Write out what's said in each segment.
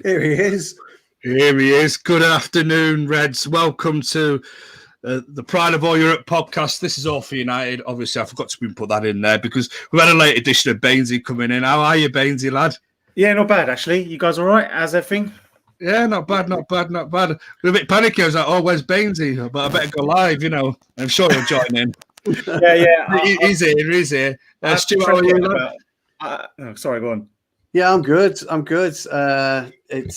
Here he is. Here he is. Good afternoon, Reds. Welcome to the Pride of All Europe podcast. This is all for United. Obviously, I forgot to put that in there because we've had a late edition of Bainesy coming in. How are you, Bainesy, lad? Yeah, not bad, actually. You guys all right? How's everything? Yeah, not bad. We're a bit panicky. I was like, oh, where's Bainesy? But I better go live, you know. I'm sure he'll join in. He's here. Stuart, how are you, lad? Sorry, go on. Yeah, I'm good. It's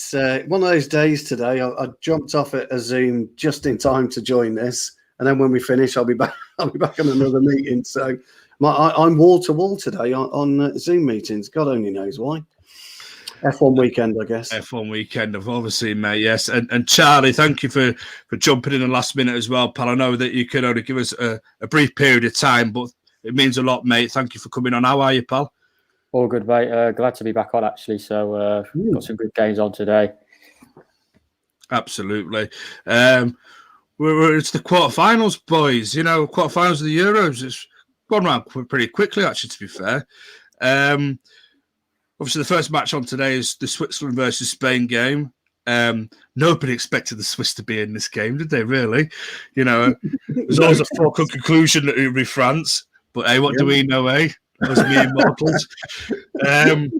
one of those days today. I jumped off at a Zoom just in time to join this, and then when we finish, I'll be back. I'll be back on another meeting. So I'm wall to wall today on Zoom meetings. God only knows why. F1 weekend, I guess. F1 weekend, obviously, mate. Yes, and Charlie, thank you for jumping in the last minute as well, pal. I know that you could only give us a brief period of time, but it means a lot, mate. Thank you for coming on. How are you, pal? All good, mate. Glad to be back on, actually. So got some good games on today. Absolutely. It's the quarterfinals, boys. You know, quarterfinals of the Euros. It's gone around pretty quickly, actually, to be fair. Obviously, the first match on today is the Switzerland versus Spain game. Nobody expected the Swiss to be in this game, did they, really? You know, there's always a foregone conclusion that it would be France. But, hey, what do we know, eh? Those mere mortals. And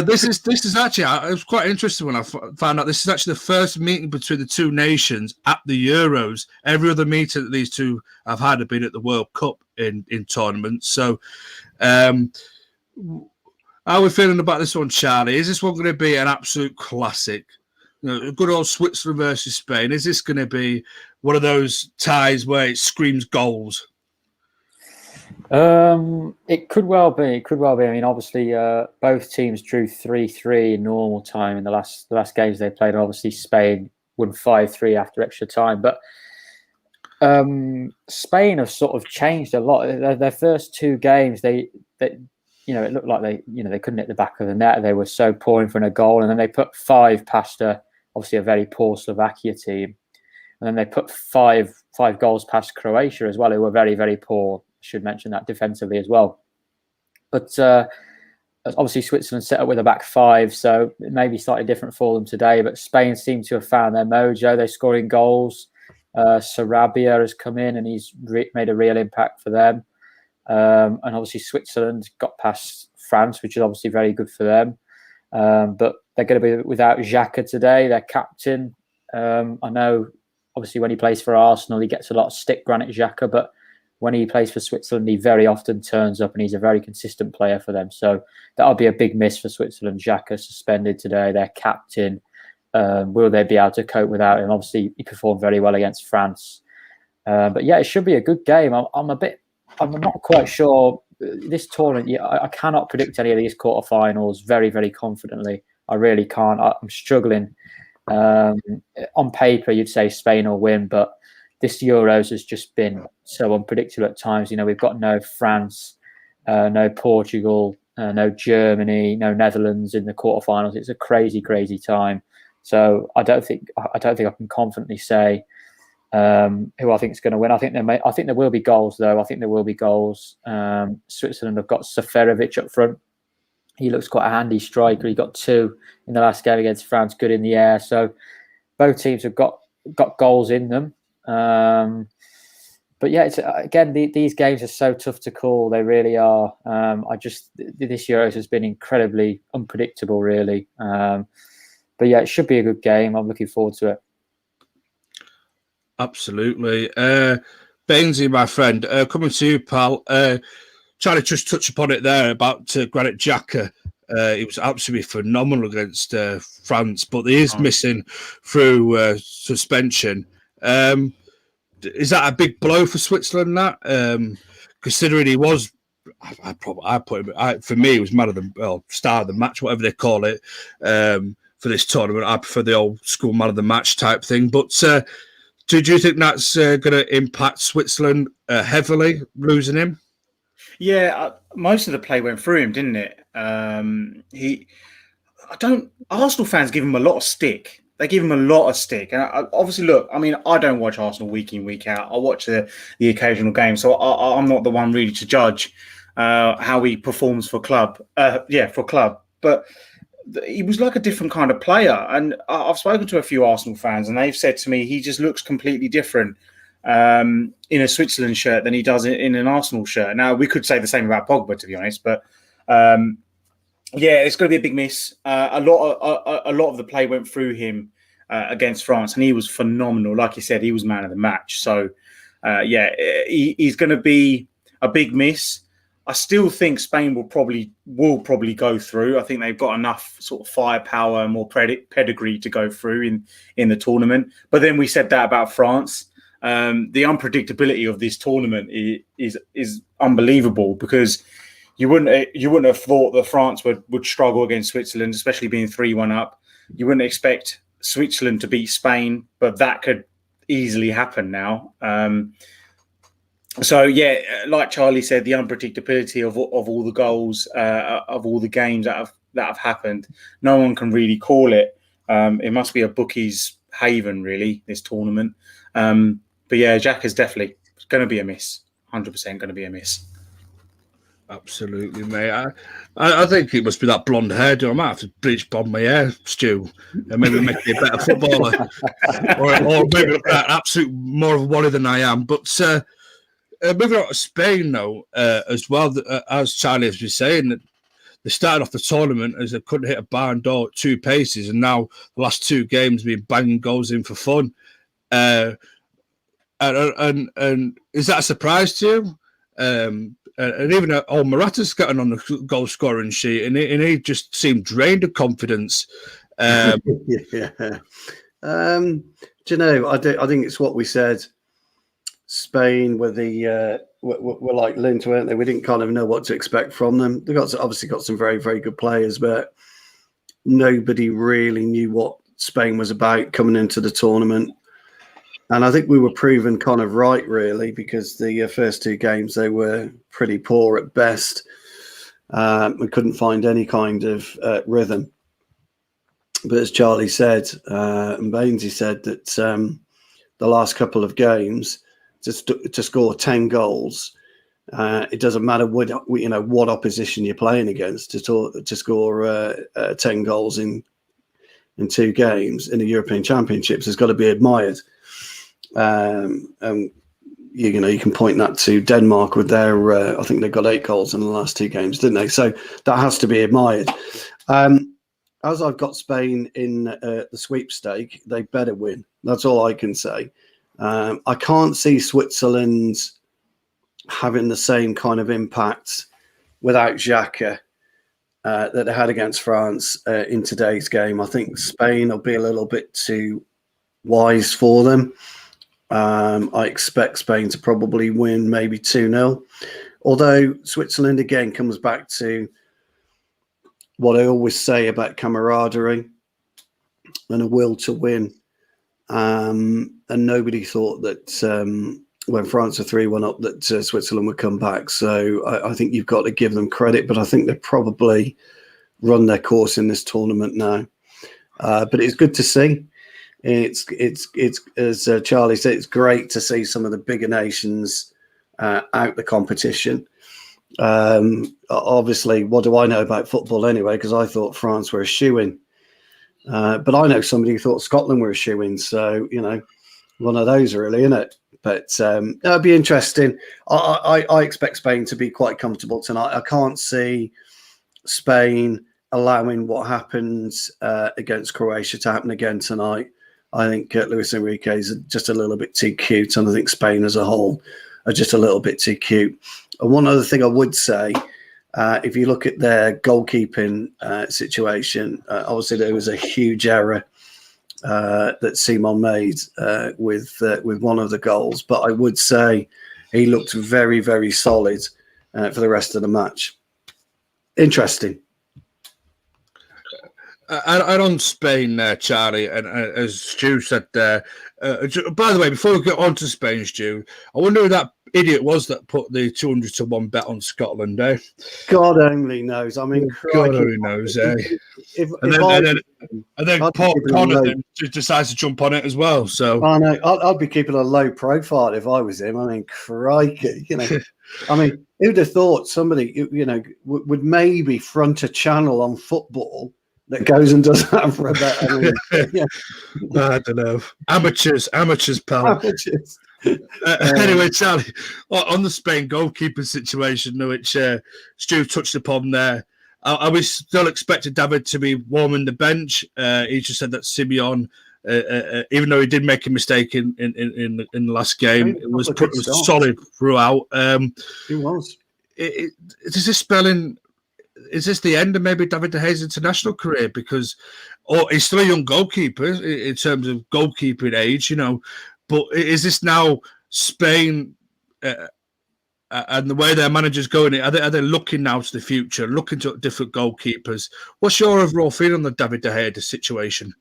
this is actually, it was quite interesting when I found out this is actually the first meeting between the two nations at the Euros. Every other meeting that these two have had have been at the World Cup in tournaments. So, how are we feeling about this one, Charlie? Is this one going to be an absolute classic? You know, good old Switzerland versus Spain. Is this going to be one of those ties where it screams goals? It could well be. I mean, obviously, both teams drew 3-3 in normal time in the last games they played, and obviously Spain won 5-3 after extra time. But Spain have sort of changed a lot. Their first two games, they you know, it looked like they couldn't hit the back of the net. They were so poor in front of goal, and then they put 5 past obviously a very poor Slovakia team, and then they put five goals past Croatia as well, who were very, very poor. Should mention that defensively as well. But obviously Switzerland set up with a back 5, so it may be slightly different for them today. But Spain seem to have found their mojo. They're scoring goals. Sarabia has come in and he's made a real impact for them. And obviously Switzerland got past France, which is obviously very good for them. But they're going to be without Xhaka today, their captain. I know obviously when he plays for Arsenal, he gets a lot of stick, Granit Xhaka, but when he plays for Switzerland, he very often turns up and he's a very consistent player for them. So that'll be a big miss for Switzerland. Xhaka suspended today, their captain. Will they be able to cope without him? Obviously, he performed very well against France. But yeah, it should be a good game. I'm not quite sure. This tournament, I cannot predict any of these quarterfinals very, very confidently. I really can't. I'm struggling. On paper, you'd say Spain will win, but this Euros has just been so unpredictable at times. You know, we've got no France, no Portugal, no Germany, no Netherlands in the quarterfinals. It's a crazy, crazy time. So I don't think I can confidently say who I think is going to win. I think there will be goals, though. I think there will be goals. Switzerland have got Seferovic up front. He looks quite a handy striker. He got 2 in the last game against France, good in the air. So both teams have got goals in them. But yeah, these games are so tough to call. They really are. This Euros has been incredibly unpredictable, really. But yeah, it should be a good game. I'm looking forward to it. Absolutely. Bainesy, my friend, coming to you, pal. Charlie just touched upon it there about Granit Xhaka. He was absolutely phenomenal against France, but he is missing through suspension. Is that a big blow for Switzerland? That considering he was, I put him. For me, he was star of the match, whatever they call it, for this tournament. I prefer the old school man of the match type thing. But do you think that's going to impact Switzerland heavily, losing him? Yeah, most of the play went through him, didn't it? Arsenal fans give him a lot of stick. They give him a lot of stick. And obviously, look, I mean, I don't watch Arsenal week in, week out. I watch the occasional game. So I'm not the one really to judge how he performs for club. But he was like a different kind of player. And I've spoken to a few Arsenal fans, and they've said to me he just looks completely different in a Switzerland shirt than he does in an Arsenal shirt. Now, we could say the same about Pogba, to be honest, but it's going to be a big miss. A lot of the play went through him against France, and he was phenomenal. Like you said, he was man of the match. So, he's going to be a big miss. I still think Spain will probably go through. I think they've got enough sort of firepower and more pedigree to go through in the tournament. But then we said that about France. The unpredictability of this tournament is unbelievable, because you wouldn't have thought that France would struggle against Switzerland, especially being 3-1 up. You wouldn't expect Switzerland to beat Spain, but that could easily happen now. Like Charlie said, the unpredictability of all the goals, of all the games that have happened, no one can really call it. It must be a bookie's haven, really, this tournament. Jack is definitely going to be a miss. 100% going to be a miss. Absolutely, mate. I think it must be that blonde hair. I might have to bleach blonde my hair, Stu, and maybe make me a better footballer, or maybe an absolute more of a worry than I am. But moving on to Spain, though, as well, as Charlie has been saying, they started off the tournament as they couldn't hit a barn door at 2 paces, and now the last 2 games been banging goals in for fun. And is that a surprise to you? And even old Morata's gotten on the goal scoring sheet, and he just seemed drained of confidence. Do you know? I think it's what we said. Spain were like Lindt, weren't they? We didn't kind of know what to expect from them. They obviously got some very, very good players, but nobody really knew what Spain was about coming into the tournament. And I think we were proven kind of right, really, because the first 2 games, they were pretty poor at best. We couldn't find any kind of rhythm. But as Charlie said, and Bainesy said, that the last couple of games, to score 10 goals, it doesn't matter what opposition you're playing against, to score 10 goals in 2 games in the European Championships has got to be admired. You can point that to Denmark with their, I think they got 8 goals in the last 2 games, didn't they? So that has to be admired. As I've got Spain in the sweepstake, they better win. That's all I can say. I can't see Switzerland having the same kind of impact without Xhaka that they had against France in today's game. I think Spain will be a little bit too wise for them. I expect Spain to probably win maybe 2-0. Although Switzerland, again, comes back to what I always say about camaraderie and a will to win. And nobody thought that when France were 3-1 up that Switzerland would come back. So I think you've got to give them credit, but I think they've probably run their course in this tournament now. But it's good to see. It's as Charlie said, it's great to see some of the bigger nations out the competition. Obviously, what do I know about football anyway? Because I thought France were a shoo-in. But I know somebody who thought Scotland were a shoo-in. So, one of those really, isn't it? But it'll be interesting. I expect Spain to be quite comfortable tonight. I can't see Spain allowing what happened against Croatia to happen again tonight. I think Luis Enrique is just a little bit too cute, and I think Spain as a whole are just a little bit too cute. And one other thing I would say, if you look at their goalkeeping situation, obviously there was a huge error that Simon made with one of the goals, but I would say he looked very, very solid for the rest of the match. Interesting. And on Spain, Charlie, and as Stu said there, by the way, before we get on to Spain, Stu, I wonder who that idiot was that put the 200-1 bet on Scotland, eh? God only knows. I mean, God only knows, eh? And then Paul Connor decides to jump on it as well. So I know I'd be keeping a low profile if I was him. I mean, crikey, I mean, who'd have thought somebody, would maybe front a channel on football that goes and does that for a bet. I mean, yeah. I don't know. Amateurs, pal. Amateurs. Anyway, Charlie, on the Spain goalkeeper situation, which Stu touched upon there, are we still expecting David to be warming the bench? He just said that Simeon, even though he did make a mistake in the last game, it was solid throughout. He was. Is this spelling? Is this the end of maybe David De Gea's international career? Because he's still a young goalkeeper in terms of goalkeeping age, you know. But is this now Spain and the way their manager's going? Are they looking now to the future, looking to different goalkeepers? What's your overall feeling on the David De Gea situation?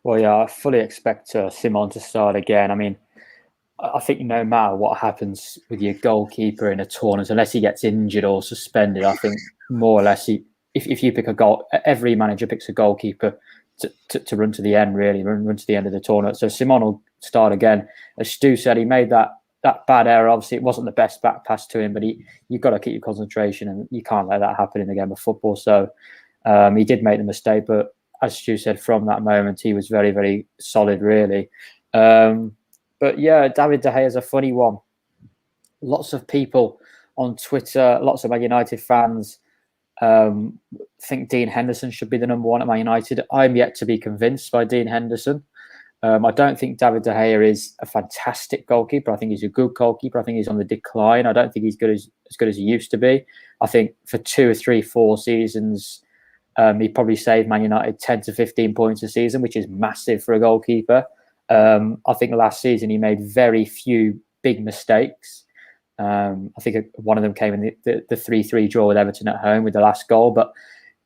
Well, yeah, I fully expect Simon to start again. I mean, I think no matter what happens with your goalkeeper in a tournament, unless he gets injured or suspended, I think more or less, if you pick a goal, every manager picks a goalkeeper to run to the end, really, run to the end of the tournament. So Simon will start again. As Stu said, he made that bad error. Obviously, it wasn't the best back pass to him, but you've got to keep your concentration, and you can't let that happen in the game of football. So he did make the mistake, but as Stu said, from that moment, he was very, very solid, really. But yeah, David De Gea is a funny one. Lots of people on Twitter, lots of Man United fans think Dean Henderson should be the number one at Man United. I'm yet to be convinced by Dean Henderson. I don't think David De Gea is a fantastic goalkeeper. I think he's a good goalkeeper. I think he's on the decline. I don't think he's as good as he used to be. I think for 2 or 3, 4 seasons, he probably saved Man United 10 to 15 points a season, which is massive for a goalkeeper. I think last season he made very few big mistakes. I think one of them came in the 3-3 draw with Everton at home with the last goal. But,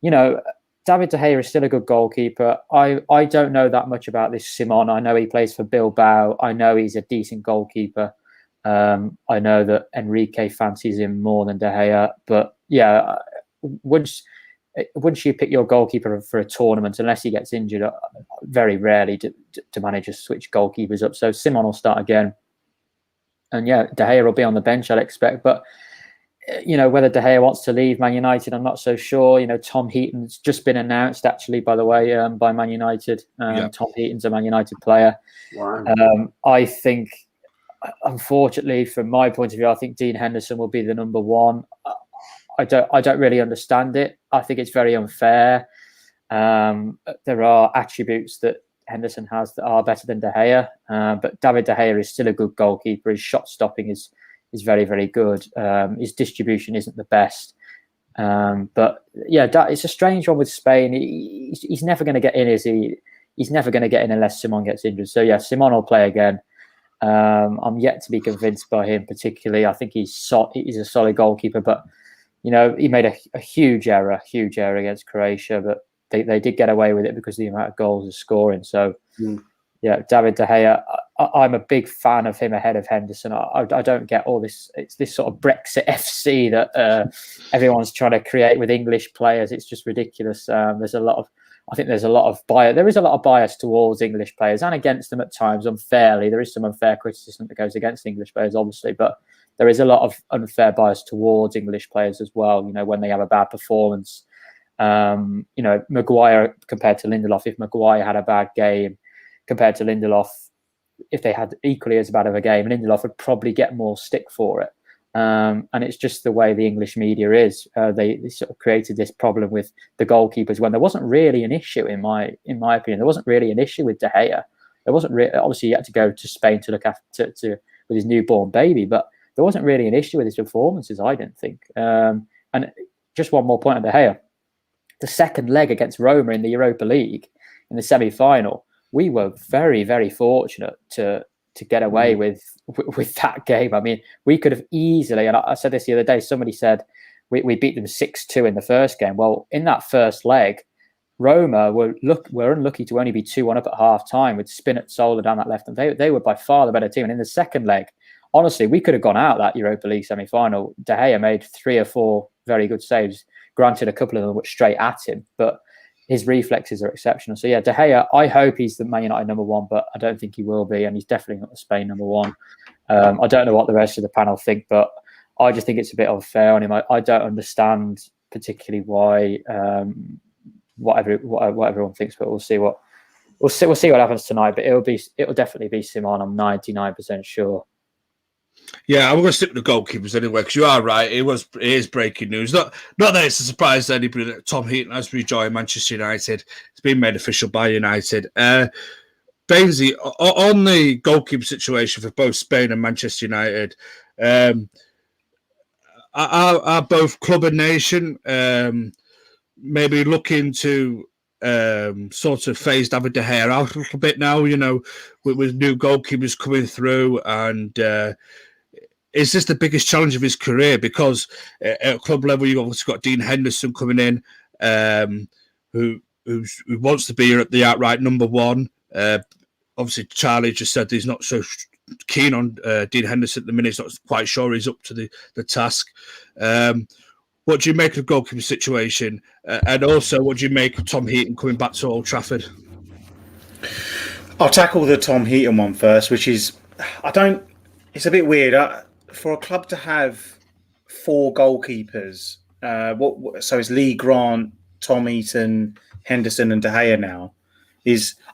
you know, David De Gea is still a good goalkeeper. I don't know that much about this Simon. I know he plays for Bilbao. I know he's a decent goalkeeper. I know that Enrique fancies him more than De Gea. But, yeah, once you pick your goalkeeper for a tournament, unless he gets injured, very rarely do managers switch goalkeepers up. So Simon will start again. And yeah, De Gea will be on the bench, I'd expect. But, you know, whether De Gea wants to leave Man United, I'm not so sure. You know, Tom Heaton's just been announced, actually, by the way, by Man United. Tom Heaton's a Man United player. Wow. I think, unfortunately, from my point of view, I think Dean Henderson will be the number one. I don't really understand it. I think it's very unfair. There are attributes that Henderson has that are better than De Gea, but David De Gea is still a good goalkeeper. His shot stopping is very, very good. His distribution isn't the best. But yeah, it's a strange one with Spain. He's never going to get in, is he? He's never going to get in unless Simon gets injured. So yeah, Simon will play again. I'm yet to be convinced by him particularly. I think he's a solid goalkeeper, but you know, he made a huge error against Croatia, but they did get away with it because of the amount of goals they're scoring. So, yeah, David De Gea, I'm a big fan of him ahead of Henderson. I don't get all this. It's this sort of Brexit FC that everyone's trying to create with English players. It's just ridiculous. There's a lot of bias. There is a lot of bias towards English players and against them at times unfairly. There is some unfair criticism that goes against English players, obviously, but there is a lot of unfair bias towards English players as well. You know, when they have a bad performance, you know, Maguire compared to Lindelof. If Maguire had a bad game compared to Lindelof, if they had equally as bad of a game, Lindelof would probably get more stick for it. And it's just the way the English media is. They sort of created this problem with the goalkeepers when there wasn't really an issue, in my opinion. There wasn't really an issue with De Gea. There wasn't obviously he had to go to Spain to look after with his newborn baby, but there wasn't really an issue with his performances, I didn't think. And just one more point on De Gea. The second leg against Roma in the Europa League, in the semi-final, we were very, very fortunate to get away with that game. I mean, we could have easily, and I said this the other day, somebody said we beat them 6-2 in the first game. Well, in that first leg, Roma were unlucky to only be 2-1 up at half-time with Spinazzola down that left. And they were by far the better team. And in the second leg, honestly, we could have gone out that Europa League semi-final. De Gea made 3 or 4 very good saves. Granted, a couple of them were straight at him, but his reflexes are exceptional. So yeah, De Gea, I hope he's the Man United number one, but I don't think he will be, and he's definitely not the Spain number one. I don't know what the rest of the panel think, but I just think it's a bit unfair on him. I don't understand particularly why what everyone thinks, but we'll see what happens tonight. But it'll definitely be Simon. I'm 99% sure. Yeah, I'm going to stick with the goalkeepers anyway, because you are right. It is breaking news. Not that it's a surprise to anybody that Tom Heaton has rejoined Manchester United. It's been made official by United. Bainsy, on the goalkeeper situation for both Spain and Manchester United, are both club and nation maybe looking to sort of phase David De Gea out a little bit now, with new goalkeepers coming through, and is this the biggest challenge of his career? Because at club level, you've obviously got Dean Henderson coming in, who wants to be the outright number one. Obviously, Charlie just said he's not so keen on Dean Henderson at the minute. He's not quite sure he's up to the task. What do you make of the goalkeeper situation? And also, what do you make of Tom Heaton coming back to Old Trafford? I'll tackle the Tom Heaton one first, which is, it's a bit weird. For a club to have 4 goalkeepers, so it's Lee Grant, Tom Heaton, Henderson and De Gea now,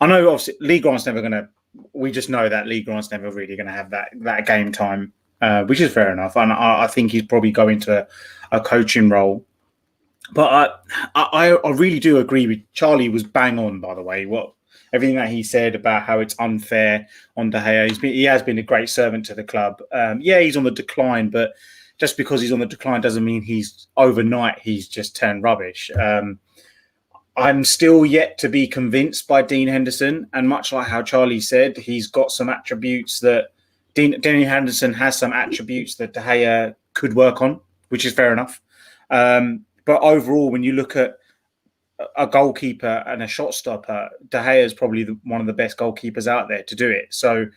I know obviously Lee Grant's never going to, we just know that Lee Grant's never really going to have that game time, which is fair enough. And I think he's probably going to a coaching role. But I really do agree with Charlie. Was bang on, by the way. Everything that he said about how it's unfair on De Gea. He has been a great servant to the club. He's on the decline, but just because he's on the decline doesn't mean he's just turned rubbish. I'm still yet to be convinced by Dean Henderson, and much like how Charlie said, he's got some attributes that Dean Henderson has some attributes that De Gea could work on, which is fair enough. But overall, when you look at a goalkeeper and a shot stopper, De Gea is probably one of the best goalkeepers out there to do it. So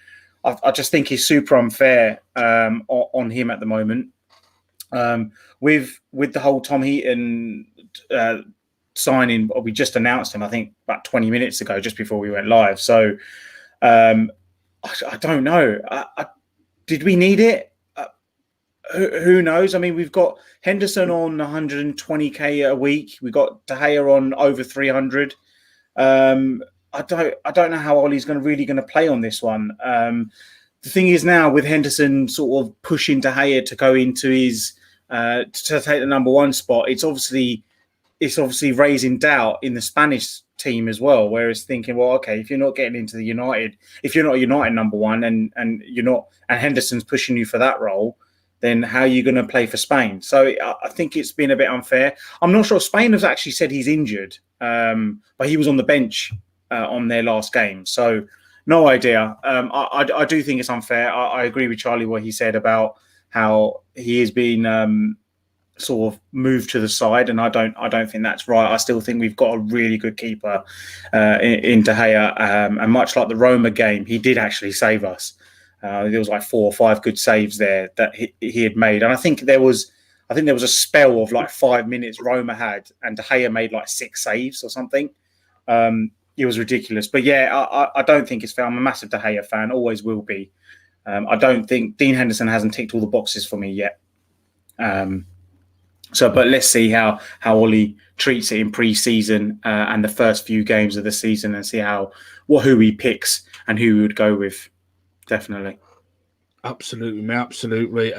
I just think it's super unfair on him at the moment. With the whole Tom Heaton signing, we just announced him, I think, about 20 minutes ago, just before we went live. So I don't know. Did we need it? Who knows? I mean, we've got Henderson on 120k a week. We've got De Gea on over 300. I don't know how Ollie's really going to play on this one. The thing is now, with Henderson sort of pushing De Gea to go into his to take the number 1 spot, it's obviously raising doubt in the Spanish team as well. Whereas thinking, well, okay, if you're not getting into the United, if you're not a United number 1, and Henderson's pushing you for that role, then how are you going to play for Spain? So I think it's been a bit unfair. I'm not sure. Spain has actually said he's injured, but he was on the bench on their last game. So no idea. I do think it's unfair. I agree with Charlie what he said about how he has been sort of moved to the side, and I don't think that's right. I still think we've got a really good keeper in De Gea, and much like the Roma game, he did actually save us. There was like 4 or 5 good saves there that he had made, and I think there was a spell of like 5 minutes Roma had, and De Gea made like 6 saves or something. It was ridiculous. But yeah, I don't think it's fair. I'm a massive De Gea fan, always will be. I don't think Dean Henderson hasn't ticked all the boxes for me yet. But let's see how Ollie treats it in pre-season and the first few games of the season, and see who he picks and who he would go with. Definitely. Absolutely, mate, absolutely.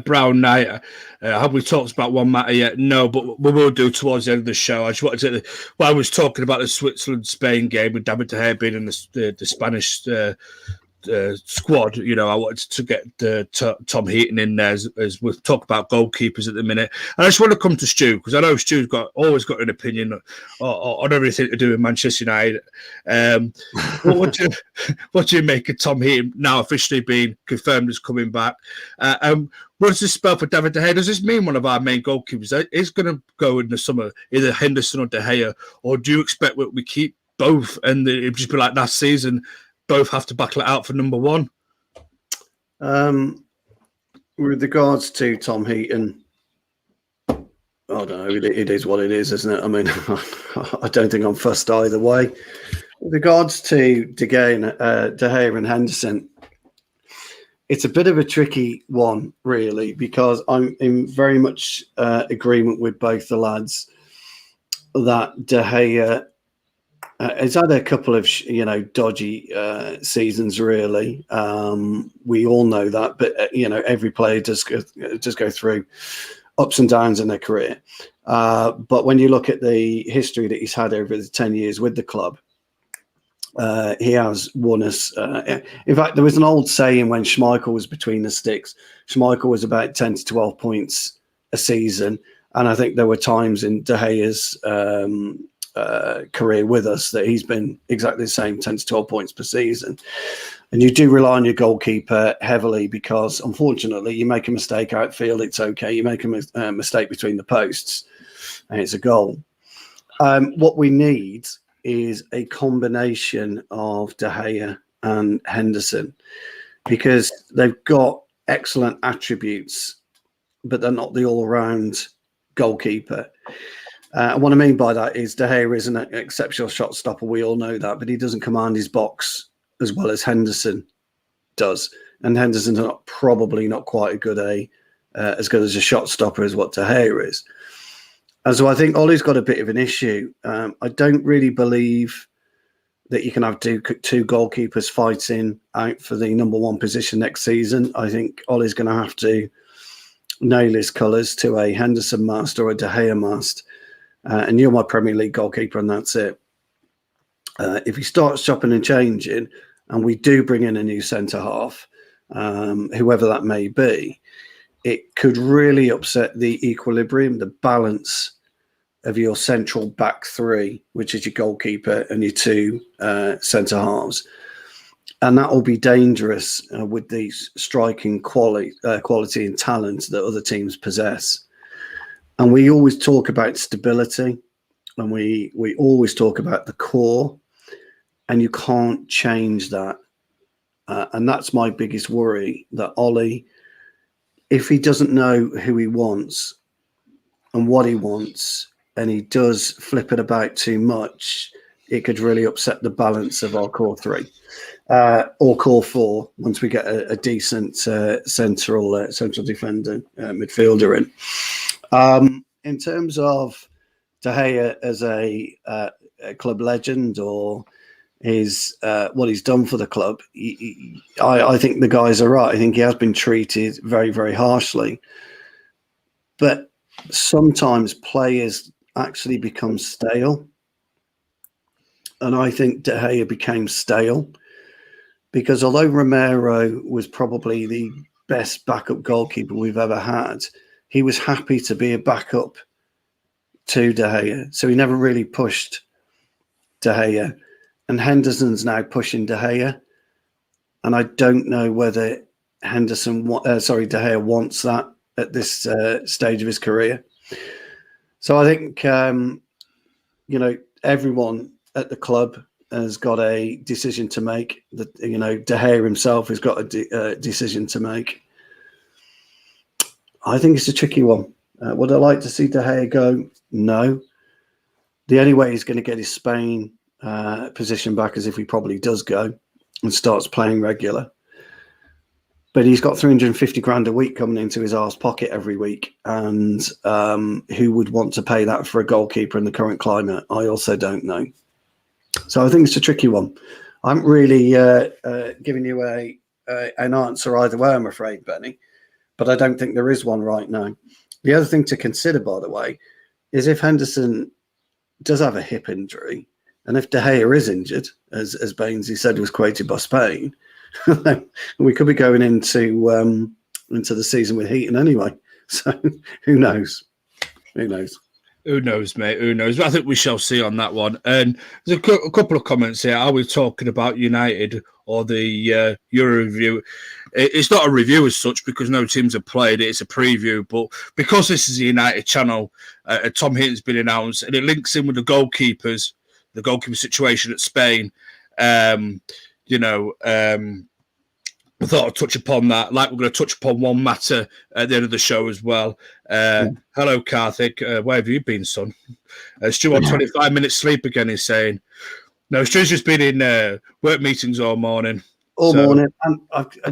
Brown Knight, have we talked about Juan Mata yet? No, but we will do towards the end of the show. I just wanted to, while I was talking about the Switzerland-Spain game with David De Gea being in the Spanish squad, I wanted to get Tom Heaton in there as we talk about goalkeepers at the minute. And I just want to come to Stu, because I know Stu's always got an opinion on everything to do with Manchester United. What do you make of Tom Heaton now officially being confirmed as coming back? What does this spell for David De Gea? Does this mean one of our main goalkeepers is going to go in the summer, either Henderson or De Gea, or do you expect we keep both and it'd just be like last season? Both have to battle it out for number 1. With regards to Tom Heaton, I don't know. It is what it is, isn't it? I mean, I don't think I'm fussed either way. With regards to De Gea and Henderson, it's a bit of a tricky one, really, because I'm in very much agreement with both the lads. that De Gea has had a couple of dodgy seasons. Really, we all know that. But every player does go through ups and downs in their career. But when you look at the history that he's had over the 10 years with the club, he has won us. In fact, there was an old saying when Schmeichel was between the sticks. Schmeichel was about 10 to 12 points a season. And I think there were times in De Gea's career with us that he's been exactly the same, 10 to 12 points per season. And you do rely on your goalkeeper heavily because, unfortunately, you make a mistake outfield, it's okay. You make a mistake between the posts, and it's a goal. What we need is a combination of De Gea and Henderson, because they've got excellent attributes, but they're not the all-round goalkeeper. What I mean by that is De Gea is an exceptional shot stopper. We all know that, but he doesn't command his box as well as Henderson does. And Henderson's probably not quite as good as a shot stopper as what De Gea is. And so I think Ollie's got a bit of an issue. I don't really believe that you can have two goalkeepers fighting out for the number one position next season. I think Ollie's going to have to nail his colours to a Henderson mast or a De Gea mast. And you're my Premier League goalkeeper, and that's it. If he starts chopping and changing, and we do bring in a new centre-half, whoever that may be, it could really upset the equilibrium, the balance of your central back three, which is your goalkeeper and your two centre-halves. And that will be dangerous with the striking quality and talent that other teams possess. And we always talk about stability, and we always talk about the core, and you can't change that. And that's my biggest worry, that Ollie, if he doesn't know who he wants and what he wants, and he does flip it about too much, it could really upset the balance of our core three or core four once we get a decent central defender, midfielder in. In terms of De Gea as a club legend or what he's done for the club, I think the guys are right. I think he has been treated very, very harshly. But sometimes players actually become stale. And I think De Gea became stale because although Romero was probably the best backup goalkeeper we've ever had, he was happy to be a backup to De Gea. So he never really pushed De Gea. And Henderson's now pushing De Gea. And I don't know whether De Gea wants that at this stage of his career. So I think, everyone at the club has got a decision to make. De Gea himself has got a decision to make. I think it's a tricky one. Would I like to see De Gea go? No. The only way he's going to get his Spain position back is if he probably does go and starts playing regular. But he's got 350 grand a week coming into his arse pocket every week. And who would want to pay that for a goalkeeper in the current climate? I also don't know. So I think it's a tricky one. I haven't really given you an answer either way, I'm afraid, Benny. But I don't think there is one right now. The other thing to consider, by the way, is if Henderson does have a hip injury, and if De Gea is injured, as Bainesy said was quoted by Spain, we could be going into the season with Heaton anyway. So who knows? Who knows? Who knows, mate? Who knows? But I think we shall see on that one. And there's a couple of comments here. Are we talking about United or the Euro review? It's not a review as such because no teams have played it. It's a preview. But because this is a United channel, Tom Heaton's been announced, and it links in with the goalkeeper situation at Spain. I thought I'd touch upon that. Like we're going to touch upon Juan Mata at the end of the show as well. Hello, Karthik. Where have you been, son? Stu on 25 minutes sleep again, he's saying. No, Stu's just been in work meetings all morning. All morning. And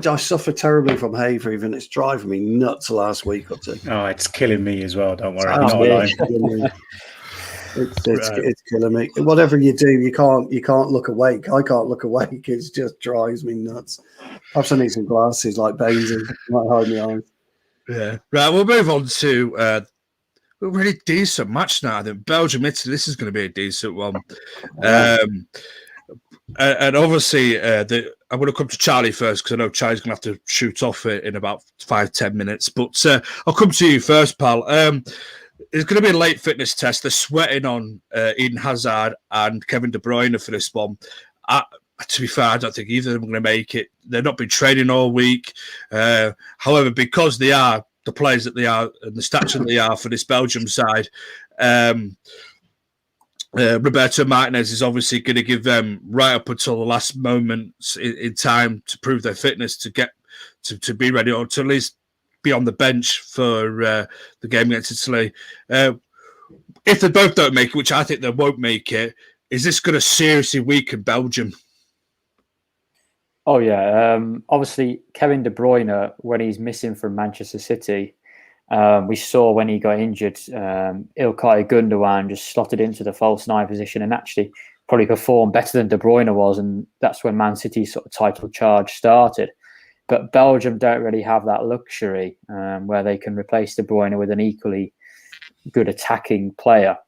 I suffer terribly from hay fever, and it's driving me nuts the last week or two. Oh, it's killing me as well. Don't worry. You're not alone. It's killing me. Whatever you do, you can't look awake. I can't look awake. It just drives me nuts. Perhaps I need some glasses like Bainesy. Might hide my eyes. Yeah. Right, we'll move on to a really decent match now. I think Belgium, Italy, this is going to be a decent one. Wow. And obviously, I'm going to come to Charlie first because I know Charlie's going to have to shoot off in about 5-10 minutes. But I'll come to you first, pal. It's going to be a late fitness test. They're sweating on Eden Hazard and Kevin De Bruyne for this one. To be fair, I don't think either of them are going to make it. They've not been training all week. However, because they are the players that they are and the stature that they are for this Belgium side, Roberto Martinez is obviously going to give them right up until the last moments in time to prove their fitness to get to be ready, or to at least be on the bench for the game against Italy. If they both don't make it, which I think they won't make it, is this going to seriously weaken Belgium? Oh yeah, obviously Kevin De Bruyne, when he's missing from Manchester City, we saw when he got injured, Ilkay Gundogan just slotted into the false nine position and actually probably performed better than De Bruyne was, and that's when Man City's sort of title charge started. But Belgium don't really have that luxury where they can replace De Bruyne with an equally good attacking player.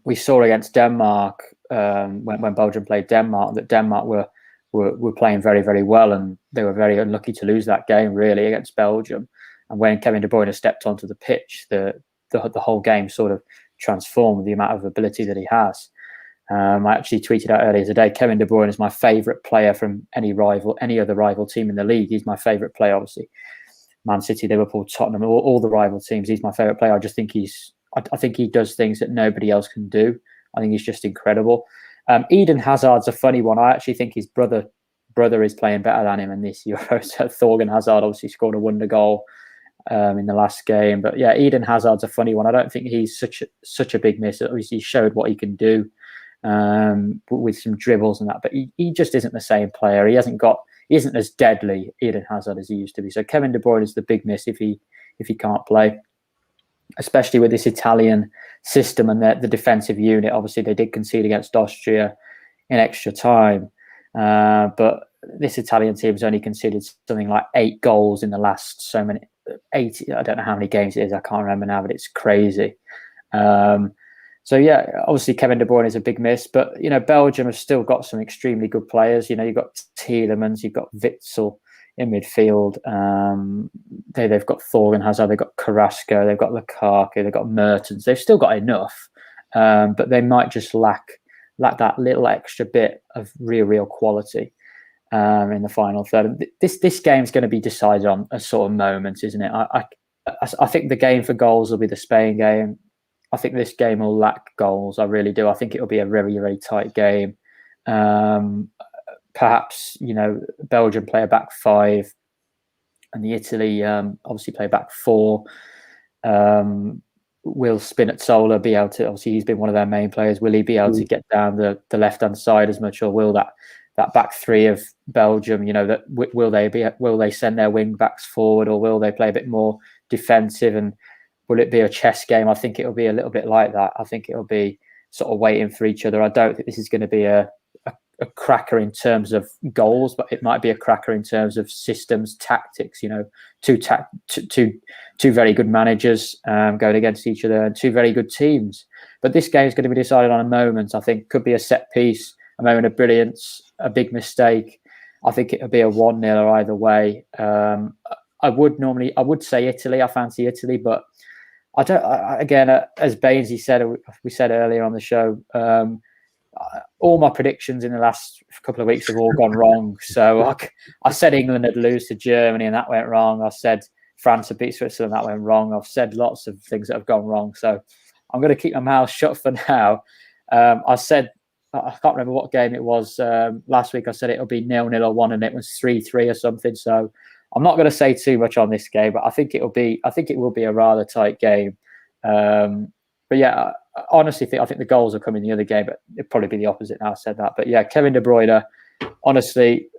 We saw against Denmark when Belgium played Denmark that Denmark were playing very, very well, and they were very unlucky to lose that game really against Belgium. And when Kevin De Bruyne stepped onto the pitch, the whole game sort of transformed with the amount of ability that he has. I actually tweeted out earlier today, Kevin De Bruyne is my favourite player from any other rival team in the league. He's my favourite player, obviously. Man City, Liverpool, Tottenham, all the rival teams. He's my favourite player. I just think I think he does things that nobody else can do. I think he's just incredible. Eden Hazard's a funny one. I actually think his brother is playing better than him in this Euro. So Thorgan Hazard obviously scored a wonder goal in the last game. But yeah, Eden Hazard's a funny one. I don't think he's such a big miss. Obviously, he showed what he can do with some dribbles and that. But he just isn't the same player. He isn't as deadly, Eden Hazard, as he used to be. So Kevin De Bruyne is the big miss if he can't play, especially with this Italian system and the defensive unit. Obviously, they did concede against Austria in extra time, but this Italian team has only conceded something like 8 goals in the last 8. I don't know how many games it is. I can't remember now, but it's crazy. So yeah, obviously Kevin De Bruyne is a big miss, but Belgium have still got some extremely good players. You've got Tielemans, you've got Witsel in midfield. They've got Thorgan Hazard, they've got Carrasco, they've got Lukaku, they've got Mertens. They've still got enough, but they might just lack that little extra bit of real quality in the final third. This game's going to be decided on a sort of moment, isn't it? I think the game for goals will be the Spain game. I think this game will lack goals. I really do. I think it'll be a very, very tight game. Perhaps, Belgium play a back 5 and the Italy obviously play back 4. Will Spinazzola be able to, obviously he's been one of their main players, will he be able to get down the left-hand side as much, or will that back 3 of Belgium, will they send their wing backs forward, or will they play a bit more defensive, and will it be a chess game? I think it'll be a little bit like that. I think it'll be sort of waiting for each other. I don't think this is going to be a cracker in terms of goals, but it might be a cracker in terms of systems, tactics. Two very good managers going against each other, and 2 very good teams. But this game is going to be decided on a moment. I think could be a set piece, a moment of brilliance, a big mistake. I think it'll be a 1-0 or either way. I would say Italy. I fancy Italy, but I don't. Again, as Bainesy said, we said earlier on the show, all my predictions in the last couple of weeks have all gone wrong. So I said England would lose to Germany, and that went wrong. I said France would beat Switzerland, that went wrong. I've said lots of things that have gone wrong. So I'm going to keep my mouth shut for now. I said, I can't remember what game it was last week. I said it'll be 0-0 or 1, and it was 3-3 or something. So I'm not going to say too much on this game, but I think it will be a rather tight game. But yeah, I honestly think the goals will come in the other game, but it'll probably be the opposite now I said that. But yeah, Kevin De Bruyne, honestly,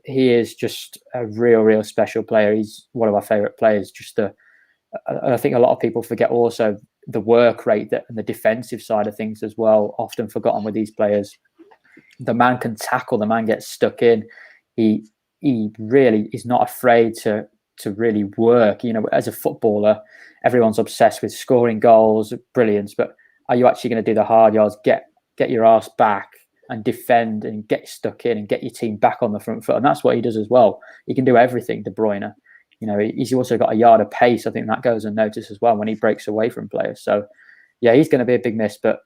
he is just a real special player. He's one of my favourite players. I think a lot of people forget also the work rate and the defensive side of things as well, often forgotten with these players. The man can tackle, the man gets stuck in. He really is not afraid to really work. As a footballer, everyone's obsessed with scoring goals, brilliance, but are you actually going to do the hard yards, get your ass back and defend and get stuck in and get your team back on the front foot? And that's what he does as well. He can do everything, De Bruyne. He's also got a yard of pace. I think that goes unnoticed as well when he breaks away from players. So, yeah, he's going to be a big miss. But,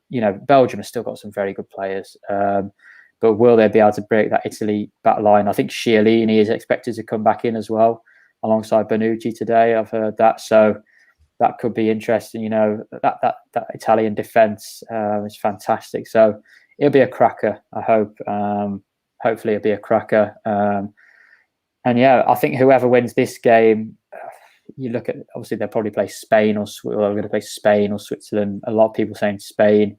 Belgium has still got some very good players. But will they be able to break that Italy back line? I think Chiellini is expected to come back in as well, alongside Bonucci today. I've heard that. So that could be interesting. That Italian defence is fantastic. So it'll be a cracker, I hope. Hopefully it'll be a cracker. And yeah, I think whoever wins this game, you look at, obviously they'll probably play Spain or they're going to play Spain or Switzerland. A lot of people saying Spain.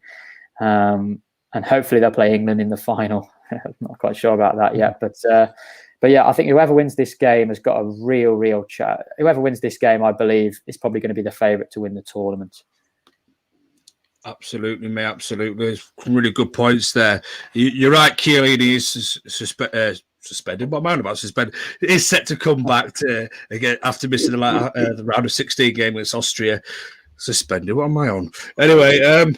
And hopefully they'll play England in the final. I'm not quite sure about that yet. But yeah, I think whoever wins this game has got a real chat. Whoever wins this game, I believe, is probably going to be the favourite to win the tournament. Absolutely, mate. Absolutely. Really good points there. You're right. Chiellini is suspended. What am I on about? Suspended. Is set to come back to again after missing the round of 16 game against Austria. Suspended. What am I on? Anyway,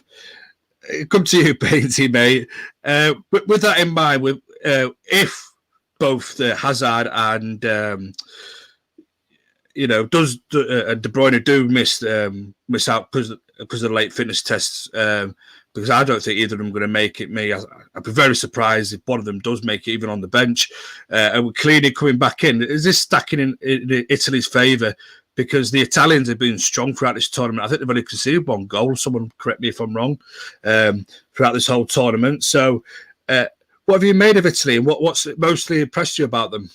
come to you, Painty, mate. With that in mind, if both Hazard and does De Bruyne do miss out because of the late fitness tests, because I don't think either of them are going to make it. I'd be very surprised if one of them does make it, even on the bench. And with Chiellini coming back in, is this stacking in Italy's favour? Because the Italians have been strong throughout this tournament. I think they've only conceded one goal. Someone correct me if I'm wrong. Throughout this whole tournament. So, what have you made of Italy, and what's mostly impressed you about them?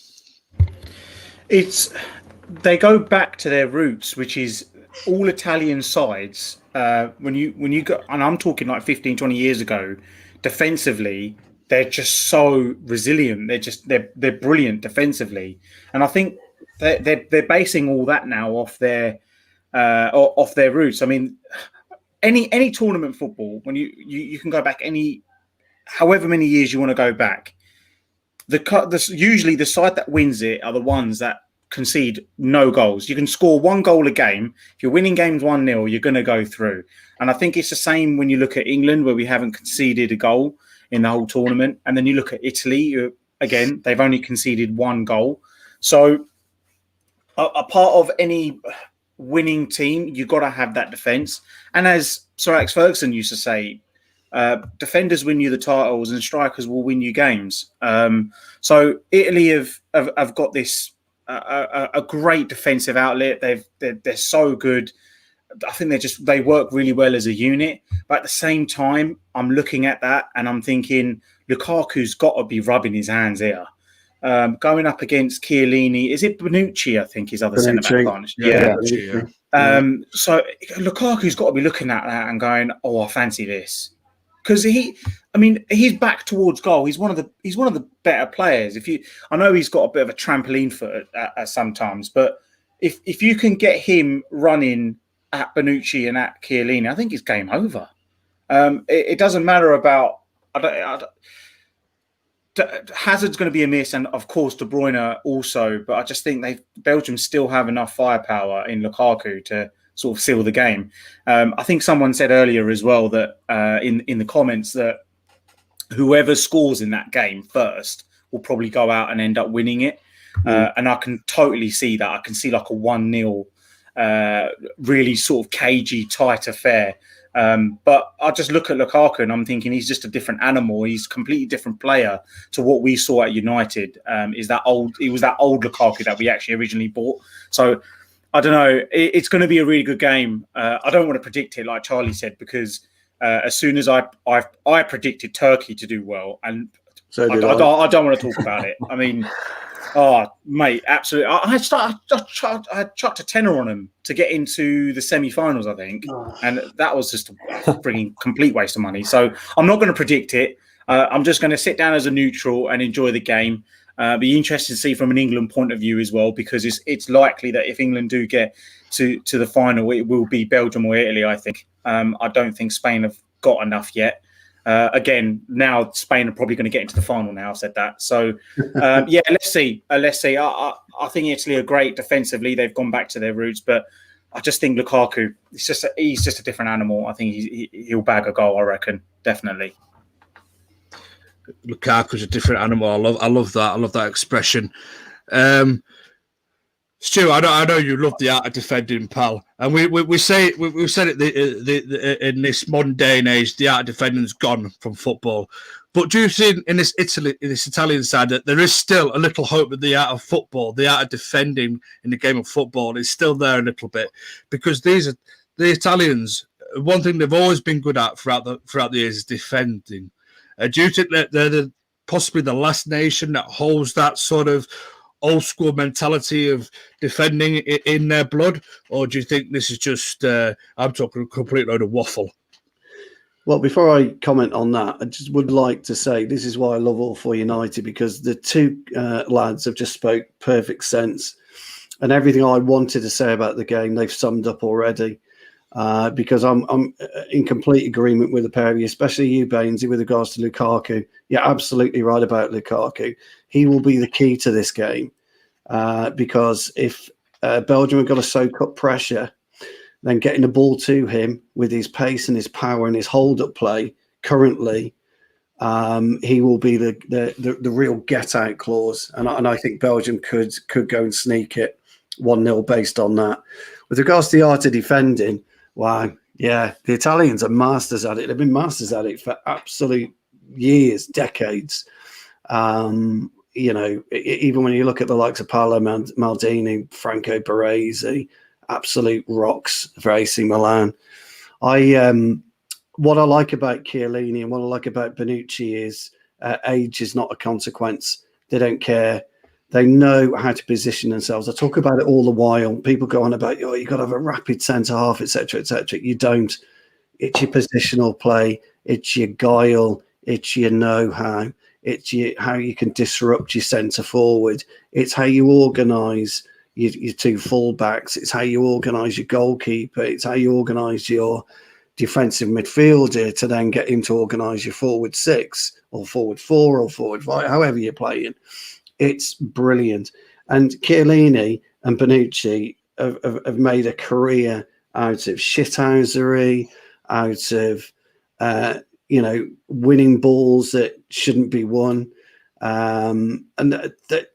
They go back to their roots, which is all Italian sides. When you go, and I'm talking like 15, 20 years ago, defensively, they're just so resilient. They're brilliant defensively, and I think they're basing all that now off their roots. I mean, any tournament football, when you can go back however many years you want to go back, usually the side that wins it are the ones that concede no goals. You can score one goal a game. If you're winning games 1-0, you're going to go through. And I think it's the same when you look at England, where we haven't conceded a goal in the whole tournament. And then you look at Italy, again, they've only conceded one goal. So a part of any winning team, you've got to have that defence. And as Sir Alex Ferguson used to say, defenders win you the titles and strikers will win you games. So Italy have got this a great defensive outlet. They're so good. I think they work really well as a unit. But at the same time, I'm looking at that and I'm thinking Lukaku's got to be rubbing his hands here. Going up against Chiellini, is it Bonucci? I think his other centre back partner. Yeah. So Lukaku's got to be looking at that and going, "Oh, I fancy this." Because he's back towards goal. He's one of the better players. I know he's got a bit of a trampoline foot at sometimes, but if you can get him running at Bonucci and at Chiellini, I think it's game over. It doesn't matter about. Hazard's going to be a miss, and of course De Bruyne also. But I just think Belgium still have enough firepower in Lukaku to sort of seal the game. I think someone said earlier as well that in the comments that whoever scores in that game first will probably go out and end up winning it. And I can totally see that. I can see like a 1-0, really sort of cagey, tight affair. But I just look at Lukaku and I'm thinking he's just a different animal. He's a completely different player to what we saw at United. He was that old Lukaku that we actually originally bought. So I don't know. It's going to be a really good game. I don't want to predict it like Charlie said, because as soon as I predicted Turkey to do well, and so I don't want to talk about it. I mean, oh mate, absolutely. I chucked a tenner on them to get into the semi-finals, I think, and that was just a bringing complete waste of money. So I'm not going to predict it. I'm just going to sit down as a neutral and enjoy the game. Be interested to see from an England point of view as well, because it's likely that if England do get to the final, it will be Belgium or Italy, I think. I don't think Spain have got enough yet. Again, now Spain are probably going to get into the final now, I've said that. So, yeah, let's see. I think Italy are great defensively. They've gone back to their roots, but I just think Lukaku, he's just a different animal. I think he'll bag a goal, I reckon, definitely. Lukaku's a different animal. I love that. I love that expression. Stu, I know you love the art of defending, pal, and we say we've said it in this modern day and age, the art of defending's gone from football. But do you think in this Italian side that there is still a little hope that the art of football, the art of defending in the game of football, is still there a little bit? Because the Italians, one thing they've always been good at throughout the years is defending. Do you think that they're possibly the last nation that holds that sort of old school mentality of defending in their blood, or do you think this is just I'm talking a complete load of waffle? Well, before I comment on that, I just would like to say this is why I love All For United, because the two lads have just spoke perfect sense, and everything I wanted to say about the game they've summed up already. Because I'm in complete agreement with the pair of you, especially you, Bainesy, with regards to Lukaku. You're absolutely right about Lukaku. He will be the key to this game, because if Belgium have got to soak up pressure, then getting the ball to him with his pace and his power and his hold-up play currently, he will be the real get-out clause. And I think Belgium could go and sneak it 1-0 based on that. With regards to the art of defending, wow, yeah, the Italians are masters at it. They've been masters at it for absolute years, decades. You know, even when you look at the likes of Paolo Maldini, Franco Baresi, absolute rocks for AC Milan. What I like about Chiellini and what I like about Bonucci is age is not a consequence. They don't care. They know how to position themselves. I talk about it all the while. People go on about, oh, you've got to have a rapid centre half, etc., etc. You don't. It's your positional play. It's your guile. It's your know-how. It's how you can disrupt your centre forward. It's how you organise your two full-backs. It's how you organise your goalkeeper. It's how you organise your defensive midfielder to then get him to organise your forward six or forward four or forward five, however you're playing. It's brilliant. And Chiellini and Bonucci have made a career out of shithousery, out of, winning balls that shouldn't be won. And that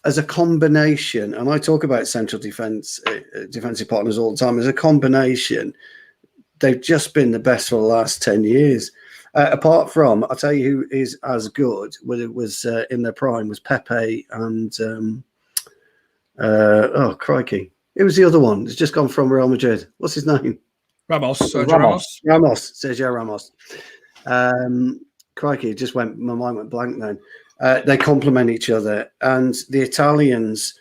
as a combination, and I talk about central defensive partners all the time, as a combination, they've just been the best for the last 10 years. Apart from, I'll tell you who is as good, whether it was in their prime, was Pepe and, oh, crikey. It was the other one. It's just gone from Real Madrid. What's his name? Sergio Ramos. Crikey, my mind went blank then. They complement each other. And the Italians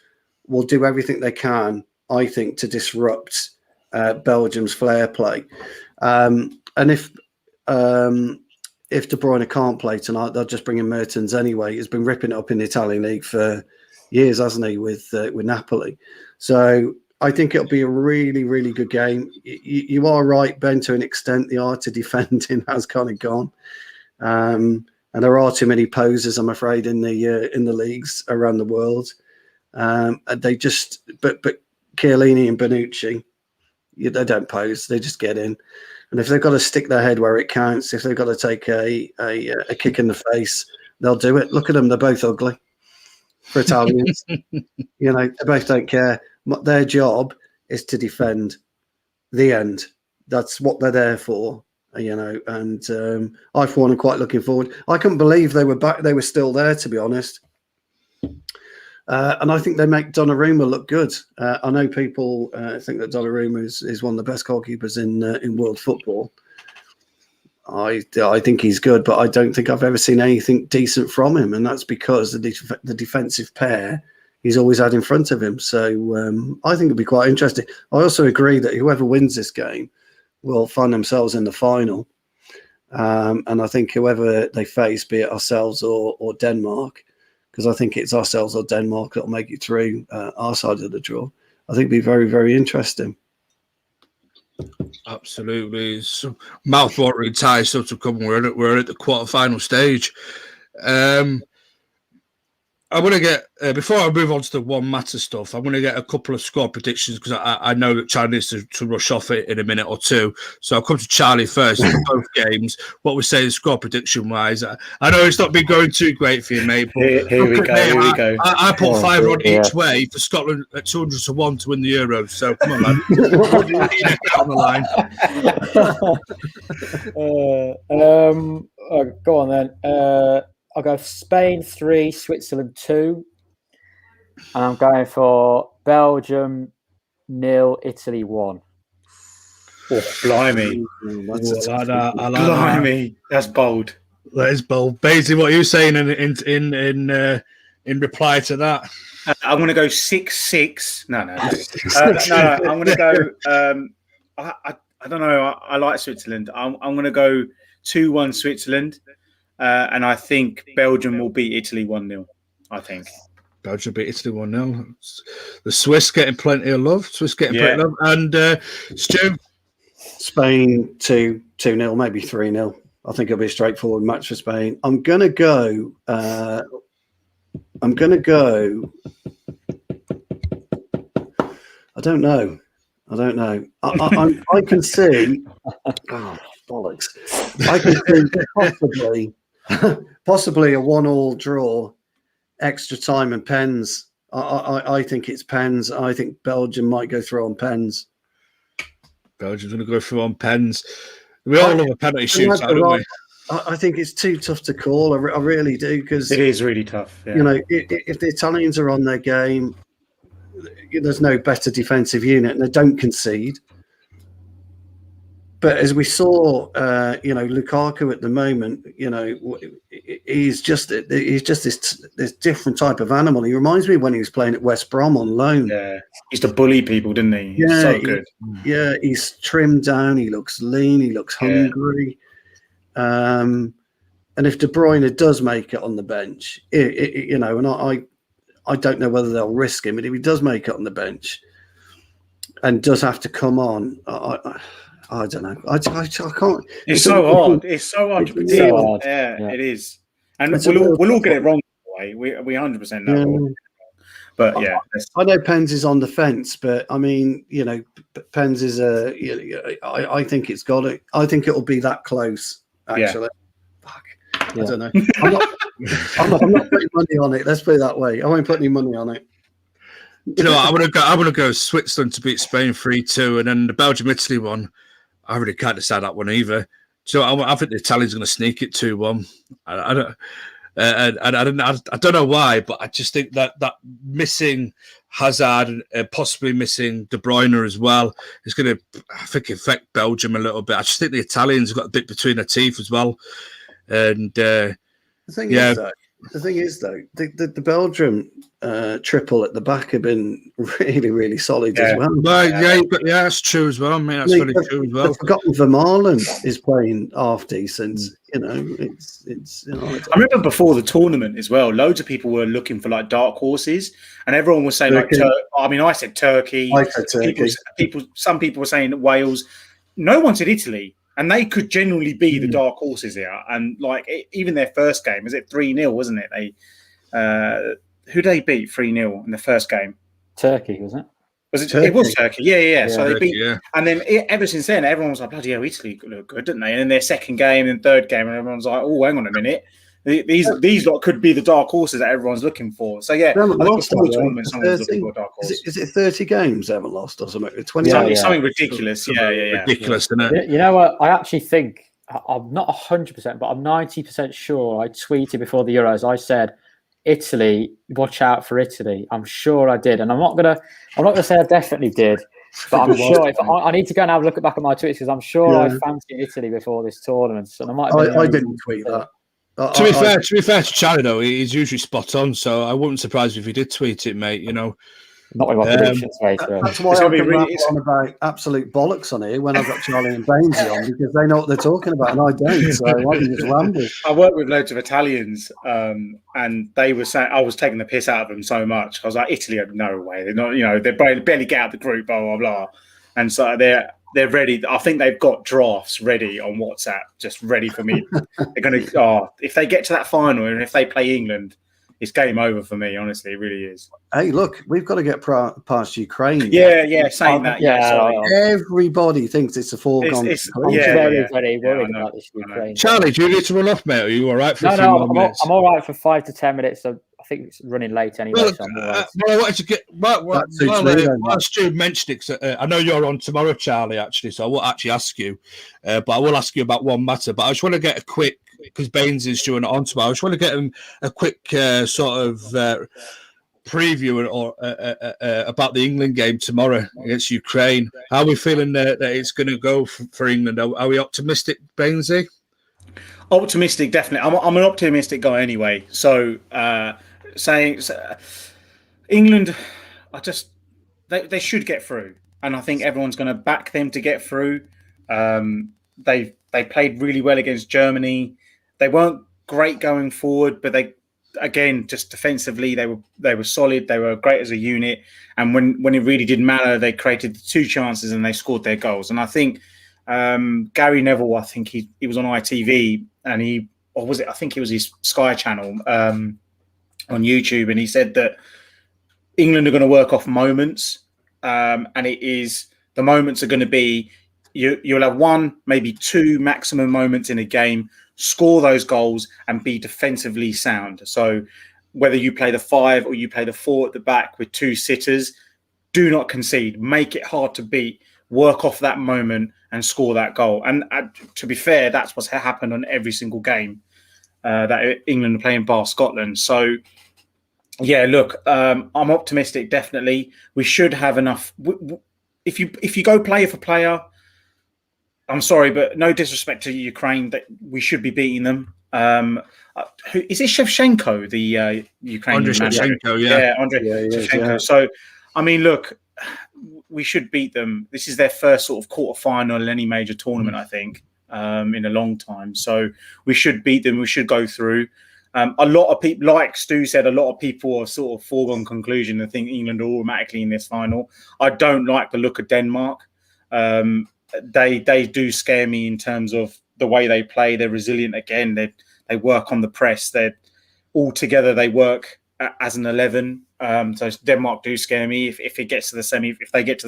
will do everything they can, I think, to disrupt Belgium's flair play. And if De Bruyne can't play tonight, they'll just bring in Mertens anyway. He's been ripping it up in the Italian league for years, hasn't he, with Napoli? So I think it'll be a really, really good game. You are right, Ben, to an extent. The art of defending has kind of gone, and there are too many posers, I'm afraid, in the leagues around the world. They just, but Chiellini and Bonucci, they don't pose; they just get in. And if they've got to stick their head where it counts, if they've got to take a kick in the face, they'll do it. Look at them; they're both ugly for Italians. They both don't care. Their job is to defend. The end. That's what they're there for. And I, for one, am quite looking forward. I couldn't believe they were back. They were still there, to be honest. And I think they make Donnarumma look good. I know people think that Donnarumma is one of the best goalkeepers in world football. I think he's good, but I don't think I've ever seen anything decent from him, and that's because the defensive pair he's always had in front of him. So I think it'll be quite interesting. I also agree that whoever wins this game will find themselves in the final, and I think whoever they face, be it ourselves or Denmark, because I think it's ourselves or Denmark that'll make it through our side of the draw. I think it'll be very, very interesting. Absolutely. It's mouth-watering ties still to come. We're at the quarter-final stage. I want to get, before I move on to the Juan Mata stuff, I want to get a couple of score predictions because I know that Charlie needs to rush off it in a minute or two. So I'll come to Charlie first for both games. What we're saying score prediction-wise. I know it's not been going too great for you, mate. But here we go. I put 5 on each way for Scotland at 200 to 1 to win the Euros. So come on, man. What do you need on the line? Go on then. I'll go Spain 3, Switzerland 2. And I'm going for Belgium 0, Italy 1. Oh, blimey. Blimey. That's bold. That is bold. Basically, what are you saying in reply to that? I'm going to go 6-6. No. I'm going to go... I don't know. I like Switzerland. I'm going to go 2-1 Switzerland. And I think Belgium will beat Italy 1-0, I think. Belgium beat Italy 1-0. The Swiss getting plenty of love. Plenty of love. And Stu? Spain 2-0, maybe 3-0. I think it'll be a straightforward match for Spain. I'm gonna go. I don't know. I can see. Oh, bollocks! I can see possibly a 1-1 draw, extra time and pens. I think it's pens. I think Belgium might go through on pens. Belgium's going to go through on pens. We all love a penalty shootout, don't we? I think it's too tough to call. I really do, because it is really tough. Yeah. You know, if the Italians are on their game, there's no better defensive unit, and they don't concede. But as we saw, Lukaku at the moment, he's just this different type of animal. He reminds me when he was playing at West Brom on loan. Yeah, he used to bully people, didn't he? Yeah, so good. Yeah, he's trimmed down. He looks lean. He looks hungry. And if De Bruyne does make it on the bench, and I don't know whether they'll risk him, but if he does make it on the bench and does have to come on, I don't know. I can't. It's so hard. It's so hard to predict. Yeah, it is. And we'll all get it wrong. We 100% know. But yeah, I know Pens is on the fence, but I mean, Pens is I think it's got it. I think it'll be that close. Actually, fuck. I don't know. I'm not putting money on it. Let's put it that way. I won't put any money on it. You know, I want to go Switzerland to beat Spain 3-2, and then the Belgium-Italy one. I really can't decide that one either. So I think the Italians are going to sneak it 2-1. I don't know why, but I just think that missing Hazard and possibly missing De Bruyne as well is going to, I think, affect Belgium a little bit. I just think the Italians have got a bit between their teeth as well. And the thing is, though, the Belgium triple at the back have been really, really solid as well. That's true as well. I mean, that's really true as well. I've forgotten Vermaelen is playing half decent. It's. I remember before the tournament as well. Loads of people were looking for like dark horses, and everyone was saying Turkey. I said Turkey. I said Turkey. Some people were saying Wales. No one said Italy. And they could genuinely be the dark horses here. And like even their first game, was it 3-0, wasn't it? Who they beat 3-0 in the first game? Turkey, wasn't it? Was it Turkey? It was Turkey. Yeah. So they beat, and then ever since then, everyone was like, "Bloody hell, Italy look good, didn't they?" And then their second game and third game, and everyone's like, "Oh, hang on a minute, these lot could be the dark horses that everyone's looking for." So yeah, I think before the tournament, someone's looking for a dark horse. Is it 30 games they haven't lost or something? 20? Something ridiculous. Yeah. Ridiculous, isn't it? You know what? I actually think I'm not 100%, but I'm 90% sure. I tweeted before the Euros. I said, "Italy, watch out for Italy." I'm sure I did, and I'm not gonna say I definitely did. But I'm sure I need to go and have a look back at my tweets because I'm sure I fancied Italy before this tournament. So I didn't tweet that. To be fair to Charlie though, he's usually spot on. So I wouldn't surprise if he did tweet it, mate. Not with my predictions later. That's why I can ramble on about absolute bollocks on here when I've got Charlie and Bainesy on, because they know what they're talking about and I don't. So I can just ramble. I work with loads of Italians, and they were saying I was taking the piss out of them so much. I was like, Italy, no way. They're not. They barely get out of the group. Blah blah blah. And so they're ready. I think they've got drafts ready on WhatsApp, just ready for me. They're going to. If they get to that final and if they play England, it's game over for me. Honestly, it really is. Hey, look, we've got to get past Ukraine. Saying that. Everybody thinks it's a foregone. I'm very worried about this Ukraine. Charlie, do you need to run off, mate? Are you all right for I'm all right for 5 to 10 minutes. So I think it's running late anyway. Well, so I'm all right. I wanted to get. While Stu mentioned it, I know you're on tomorrow, Charlie. Actually, so I won't actually ask you, but I will ask you about Juan Mata. But I just want to get a quick, because Baines is doing it on tomorrow. I just want to get him a quick sort of preview or about the England game tomorrow against Ukraine. How are we feeling that it's going to go for England? Are we optimistic, Bainesy? Optimistic, definitely. I'm an optimistic guy anyway. So England, they should get through, and I think everyone's going to back them to get through. They played really well against Germany. They weren't great going forward, but they, again, just defensively, they were solid. They were great as a unit, and when it really didn't matter, they created 2 chances and they scored their goals. And I think Gary Neville, I think he was on ITV, and I think it was his Sky channel on YouTube, and he said that England are going to work off moments, and the moments are going to be you'll have 1, maybe 2 maximum moments in a game, score those goals and be defensively sound. So whether you play the 5 or you play the 4 at the back with 2 sitters, do not concede, make it hard to beat, work off that moment and score that goal. And to be fair, that's what's happened on every single game that England are playing bar Scotland. So yeah, look, I'm optimistic. Definitely, we should have enough. If you go player for player, I'm sorry, but no disrespect to Ukraine, that we should be beating them. Is it Shevchenko, the Ukrainian Andriy Shevchenko? Andriy Shevchenko. Yeah. So, I mean, look, we should beat them. This is their first sort of quarterfinal in any major tournament, I think, in a long time. So we should beat them. We should go through. A lot of people, like Stu said, a lot of people are sort of foregone conclusion and think England are automatically in this final. I don't like the look of Denmark. They do scare me in terms of the way they play. They're resilient again. They work on the press. They're all together. They work as an 11. So Denmark do scare me if they get to the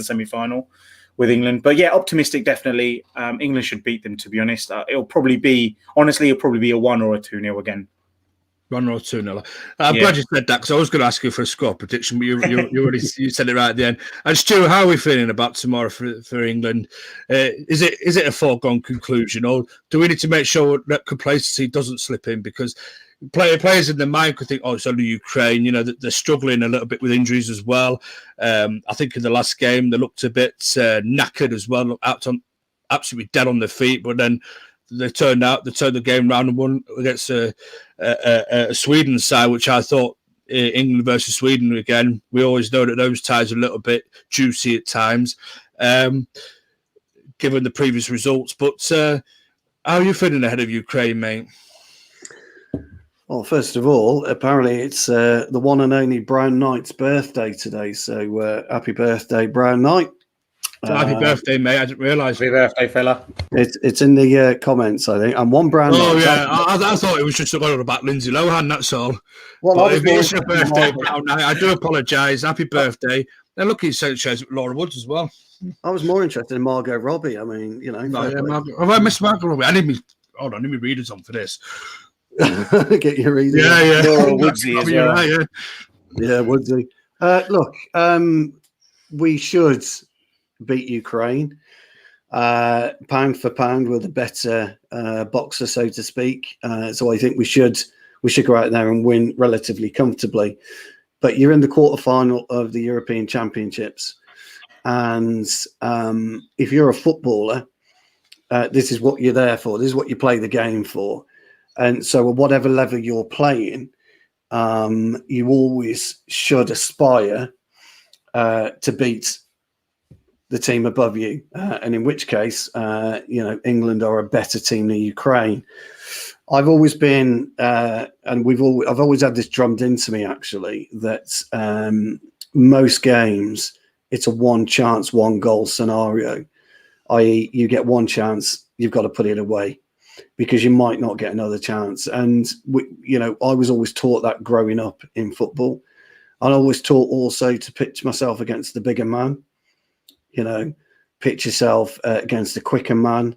semi-final with England. But yeah, optimistic definitely. England should beat them, to be honest. It'll probably be a 1 or a 2-0 again. 1 or 2-0. I'm glad you said that, because I was going to ask you for a score prediction, but you already you said it right at the end. And Stu, how are we feeling about tomorrow for England? Is it a foregone conclusion, or do we need to make sure that complacency doesn't slip in? Because players in their mind could think, it's only Ukraine. They're struggling a little bit with injuries as well. I think in the last game they looked a bit knackered as well, absolutely dead on their feet, but then they turned the game round and won against a Sweden side, which I thought, England versus Sweden again, we always know that those ties are a little bit juicy at times, given the previous results. But how are you feeling ahead of Ukraine, mate? Well, first of all, apparently it's the one and only Brown Knight's birthday today. So happy birthday, Brown Knight. Happy birthday, mate. I didn't realise. Happy birthday, fella. It's in the comments, I think. And one Brown Knight. Oh, yeah. I thought it was just going on about Lindsay Lohan, that's all. Well, but if it's your birthday, Brown Knight, I do apologise. Happy birthday. And look, he's shares with Laura Woods as well. I was more interested in Margot Robbie. I mean, Have I missed Margot Robbie? Hold on, let me readers on for this. Get your readers. Yeah. Laura Woodsy as well. Right, yeah, Woodsy. Look, we should beat Ukraine. Pound for pound, we're the better boxer, so to speak. So I think we should go out there and win relatively comfortably. But you're in the quarterfinal of the European Championships, and if you're a footballer, this is what you're there for. This is what you play the game for. And so at whatever level you're playing, you always should aspire to beat the team above you, and in which case, England are a better team than Ukraine. I've always been, and I've always had this drummed into me actually, that most games it's a one chance, one goal scenario. I.e., you get one chance, you've got to put it away because you might not get another chance. And I was always taught that growing up in football. I always taught also to pitch myself against the bigger man. Pitch yourself against a quicker man,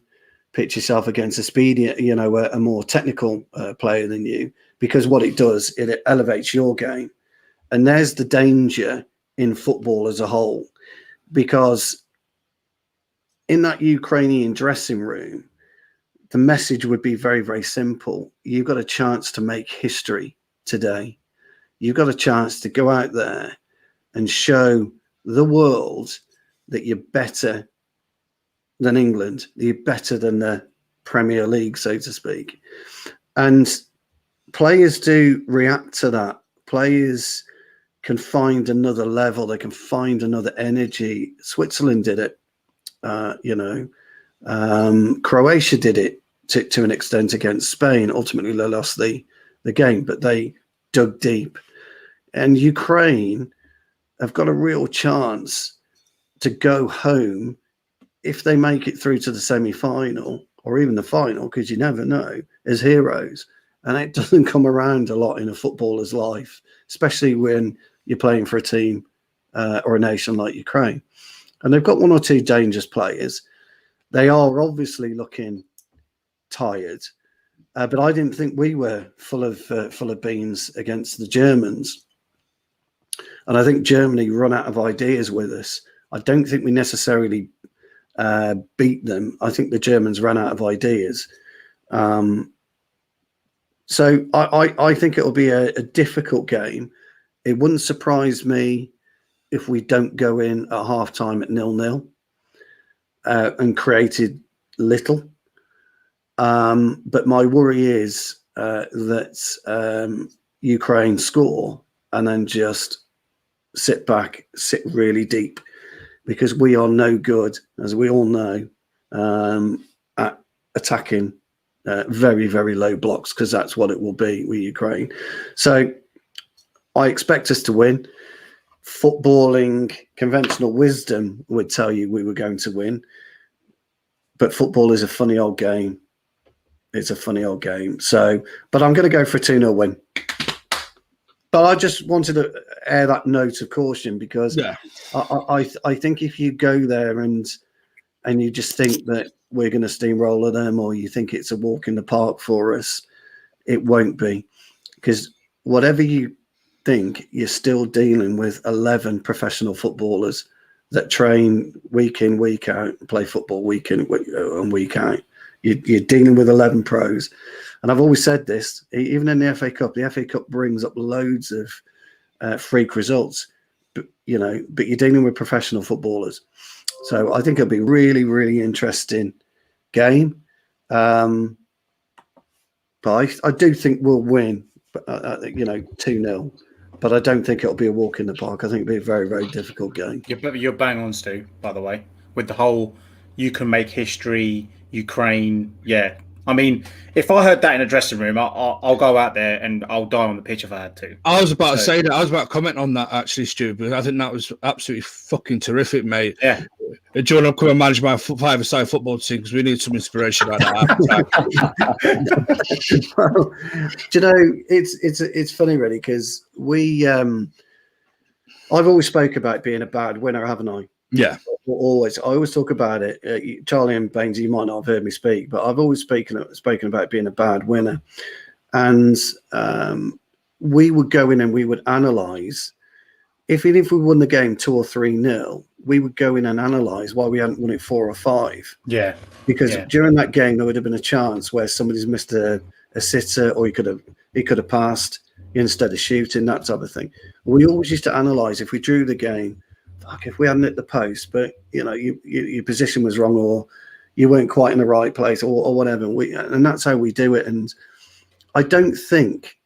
pitch yourself against a speedier, a more technical player than you, because what it does, it elevates your game. And there's the danger in football as a whole, because in that Ukrainian dressing room, the message would be very, very simple. You've got a chance to make history today. You've got a chance to go out there and show the world that you're better than England, you're better than the Premier League, so to speak. And players do react to that. Players can find another level. They can find another energy. Switzerland did it. Croatia did it to an extent against Spain. Ultimately, they lost the game, but they dug deep. And Ukraine have got a real chance to go home if they make it through to the semi-final or even the final, because you never know, as heroes. And it doesn't come around a lot in a footballer's life, especially when you're playing for a team or a nation like Ukraine. And they've got one or two dangerous players. They are obviously looking tired, but I didn't think we were full of beans against the Germans. And I think Germany run out of ideas with us. I don't think we necessarily beat them. I think the Germans ran out of ideas. So I think it'll be a difficult game. It wouldn't surprise me if we don't go in at half-time at 0-0 and created little. But my worry is that Ukraine score and then just sit back, sit really deep, because we are no good, as we all know, at attacking very, very low blocks, because that's what it will be with Ukraine. So I expect us to win. Footballing conventional wisdom would tell you we were going to win. But football is a funny old game. It's a funny old game. So, but I'm going to go for a 2-0 win. But I just wanted to air that note of caution, because I think if you go there and you just think that we're going to steamroller them, or you think it's a walk in the park for us, it won't be. Because whatever you think, you're still dealing with 11 professional footballers that train week in, week out, play football week in and week out. You're dealing with 11 pros. And I've always said this, even in the FA Cup brings up loads of freak results, but you're dealing with professional footballers. So I think it'll be really, really interesting game. But I do think we'll win, 2-0. But I don't think it'll be a walk in the park. I think it'll be a very, very difficult game. You're bang on, Stu, by the way, with the whole you can make history, Ukraine. Yeah. I mean, if I heard that in a dressing room, I'll go out there and I'll die on the pitch if I had to. I was about to say that. I was about to comment on that, actually, Stu, but I think that was absolutely fucking terrific, mate. Yeah. Do you want to come and manage my five-a-side football team? Because we need some inspiration like that. Well, do you know, it's funny, really, because I've always spoke about being a bad winner, haven't I? Yeah. I always talk about it. Charlie and Baines, you might not have heard me speak, but I've always spoken about being a bad winner. And we would go in and we would analyse. Even if we won the game 2 or 3-0, we would go in and analyse why we hadn't won it 4 or 5. Yeah. Because during that game, there would have been a chance where somebody's missed a sitter, or he could have passed instead of shooting, that type of thing. We always used to analyse if we drew the game. Fuck, if we hadn't hit the post, but your position was wrong, or you weren't quite in the right place, or whatever. And that's how we do it. And I don't think,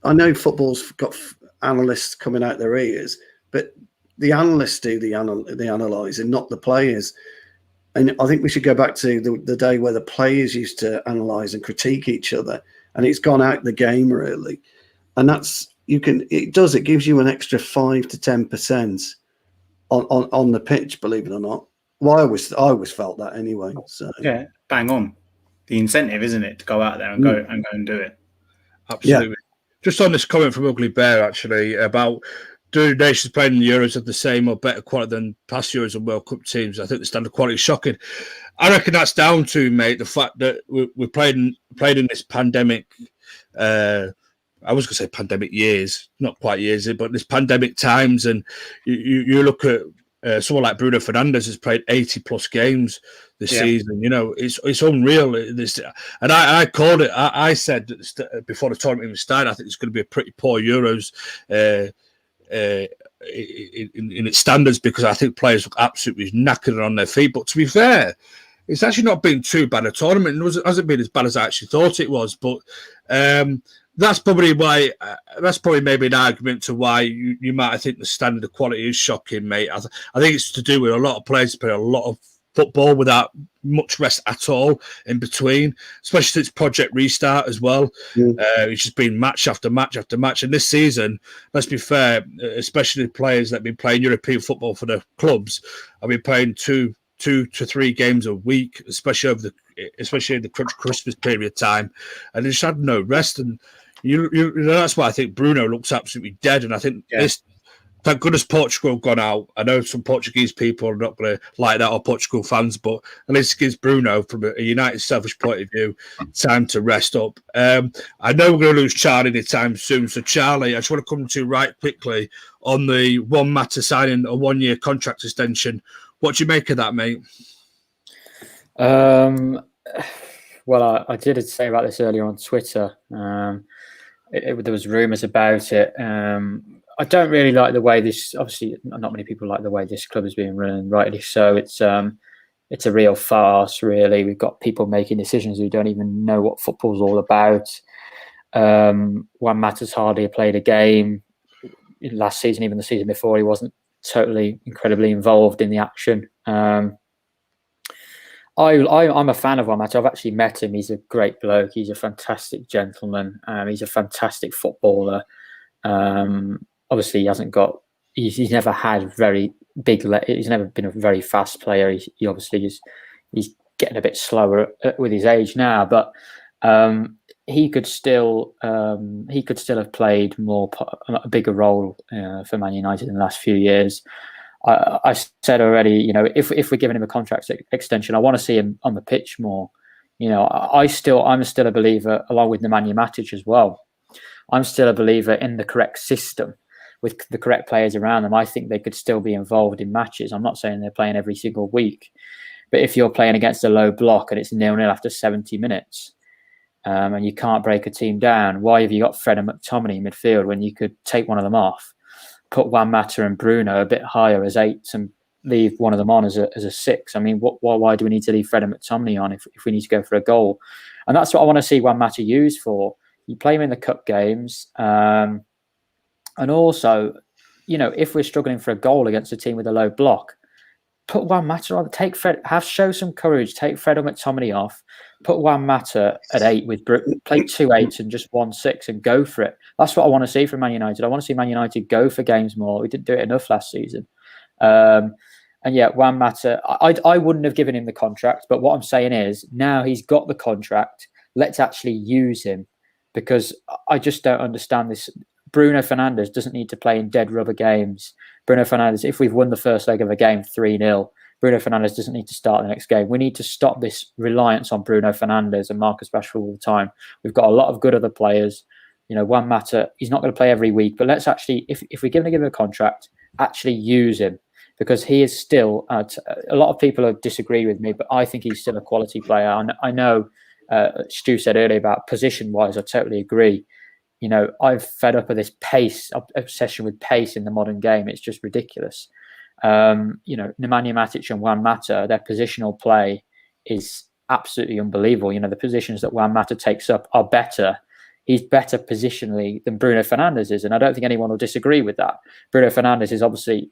I know football's got analysts coming out their ears, but the analysts do the analysing, not the players. And I think we should go back to the day where the players used to analyse and critique each other, and it's gone out the game really. And it gives you an extra 5 to 10% on the pitch, believe it or not. Well, I always felt that anyway. So yeah, bang on. The incentive, isn't it, to go out there and go and do it? Absolutely. Yeah. Just on this comment from Ugly Bear, actually, about do nations playing in the Euros have the same or better quality than past Euros and World Cup teams? I think the standard quality is shocking. I reckon that's down to, mate, the fact that we played in this pandemic. I was going to say pandemic years, not quite years, but this pandemic times. And you look at someone like Bruno Fernandes has played 80 plus games this season. You know, it's unreal. And I called it. I said before the tournament even started, I think it's going to be a pretty poor Euros. In its standards, because I think players look absolutely knackered on their feet. But to be fair, it's actually not been too bad a tournament. It hasn't been as bad as I actually thought it was. But that's probably why. That's probably maybe an argument to why you might think the standard of quality is shocking, mate. I think it's to do with a lot of players play a lot of football without much rest at all in between, especially since Project Restart as well. It's just been match after match after match. And this season, let's be fair, especially the players that have been playing European football for the clubs, have been playing two to 3 games a week, especially in the Christmas period time, and they just had no rest. And you know, that's why I think Bruno looks absolutely dead. And I think this. Thank goodness Portugal have gone out. I know some Portuguese people are not going to like that, or Portugal fans, but at least it gives Bruno, from a United selfish point of view, time to rest up. I know we're going to lose Charlie anytime soon. So, Charlie, I just want to come to you right quickly on the Juan Mata signing a 1-year contract extension. What do you make of that, mate? Well, I did say about this earlier on Twitter. There was rumours about it. I don't really like the way this. Obviously, not many people like the way this club is being run, rightly so. It's a real farce, really. We've got people making decisions who don't even know what football's all about. Juan Mata's hardly played a game last season. Even the season before, he wasn't totally incredibly involved in the action. I'm a fan of Juan Mata. I've actually met him. He's a great bloke. He's a fantastic gentleman. He's a fantastic footballer. Obviously, he's never had very big. He's never been a very fast player. He obviously he's getting a bit slower with his age now, but he could still have played a bigger role for Man United in the last few years. I said already, you know, if we're giving him a contract extension, I want to see him on the pitch more. You know, I'm still a believer, along with Nemanja Matic as well. I'm still a believer in the correct system with the correct players around them. I think they could still be involved in matches. I'm not saying they're playing every single week, but if you're playing against a low block and it's 0-0 after 70 minutes, and you can't break a team down, why have you got Fred and McTominay in midfield when you could take one of them off, put Juan Mata and Bruno a bit higher as 8s and leave one of them on as a 6? I mean, why do we need to leave Fred and McTominay on if we need to go for a goal? And that's what I want to see Juan Mata used for. You play him in the cup games. And also, you know, if we're struggling for a goal against a team with a low block, put Juan Mata on. Take Fred. Show some courage. Take Fred or McTominay off. Put Juan Mata at 8 with play 2 8s and just 1 6 and go for it. That's what I want to see from Man United. I want to see Man United go for games more. We didn't do it enough last season. And yeah, Juan Mata, I wouldn't have given him the contract. But what I'm saying is, now he's got the contract, let's actually use him, because I just don't understand this. Bruno Fernandes doesn't need to play in dead rubber games. Bruno Fernandes, if we've won the first leg of a game 3-0, Bruno Fernandes doesn't need to start the next game. We need to stop this reliance on Bruno Fernandes and Marcus Rashford all the time. We've got a lot of good other players. You know, Juan Mata, he's not going to play every week, but let's actually, if we're going to give him a contract, actually use him, because he is still, a lot of people disagree with me, but I think he's still a quality player. And I know Stu said earlier about position-wise, I totally agree. You know, I've fed up with this obsession with pace in the modern game. It's just ridiculous. You know, Nemanja Matic and Juan Mata, their positional play is absolutely unbelievable. You know, the positions that Juan Mata takes up are better. He's better positionally than Bruno Fernandes is, and I don't think anyone will disagree with that. Bruno Fernandes is obviously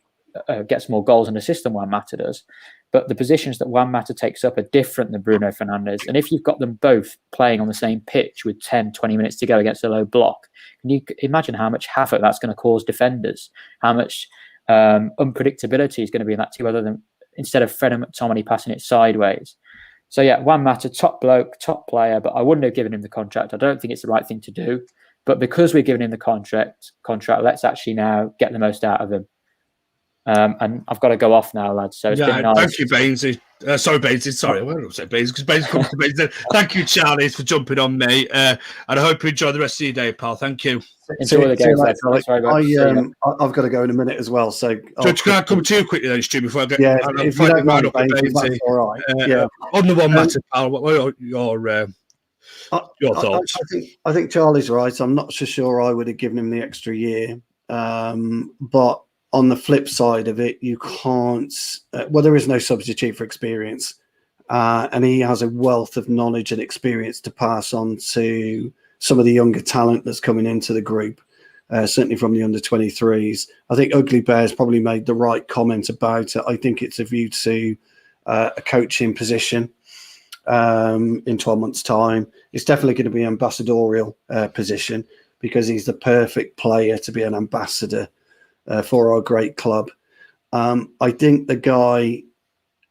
gets more goals and assists than Juan Mata does. But the positions that Juan Mata takes up are different than Bruno Fernandes. And if you've got them both playing on the same pitch with 10, 20 minutes to go against a low block, can you imagine how much havoc that's going to cause defenders? How much unpredictability is going to be in that team, other than instead of Fred and McTominay passing it sideways. So yeah, Juan Mata, top bloke, top player, but I wouldn't have given him the contract. I don't think it's the right thing to do. But because we're giving him the contract, let's actually now get the most out of him. And I've got to go off now, lads. So it's been nice. Thank you, Bainesy. Bainesy. Sorry, I won't say Bainesy because Bainesy comes to Bainesy. Thank you, Charlie, for jumping on me. And I hope you enjoy the rest of your day, pal. Thank you. Enjoy the game, lads. I've got to go in a minute as well. So can I come to you quickly then, Stu, before I get if you don't mind, that's all right. On the Juan Mata, pal, what are your thoughts? I think Charlie's right. I'm not so sure I would have given him the extra year. But on the flip side of it, you can't. There is no substitute for experience, and he has a wealth of knowledge and experience to pass on to some of the younger talent that's coming into the group. Certainly from the under-23s. I think Ugly Bear's probably made the right comment about it. I think it's a view to a coaching position in 12 months' time. It's definitely going to be an ambassadorial position, because he's the perfect player to be an ambassador for our great club. I think the guy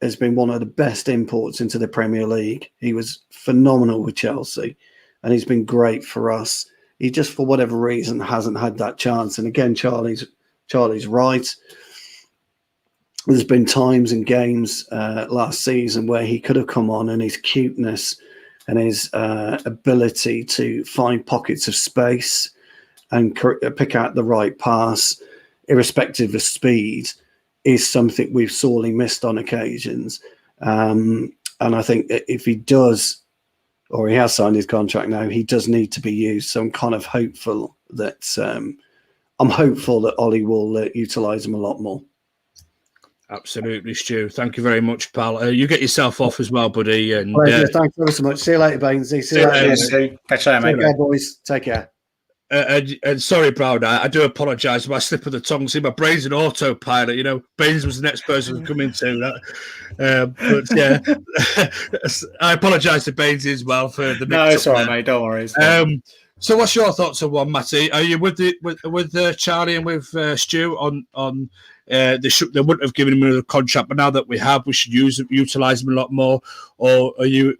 has been one of the best imports into the Premier League. He was phenomenal with Chelsea, and he's been great for us. He just, for whatever reason, hasn't had that chance. And again, Charlie's right. There's been times and games last season where he could have come on, and his cuteness and his ability to find pockets of space and pick out the right pass, irrespective of speed, is something we've sorely missed on occasions. And I think that if he does, or he has signed his contract now, he does need to be used. So I'm kind of hopeful that Ollie will utilise him a lot more. Absolutely, Stu. Thank you very much, pal. You get yourself off as well, buddy. And thanks ever so much. See you later, Bainesy. See you later. Catch you later, mate. Take care, boys. Take care. And sorry, Brown, I do apologise for my slip of the tongue. See, my brain's an autopilot. You know, Baines was the next person to come into that. But yeah, I apologise to Baines as well for the. No, it's all right, mate. Don't worry. So, what's your thoughts on Juan Mata? Are you with Charlie and with Stu on? They wouldn't have given him another contract, but now that we have, we should utilise him a lot more. Or are you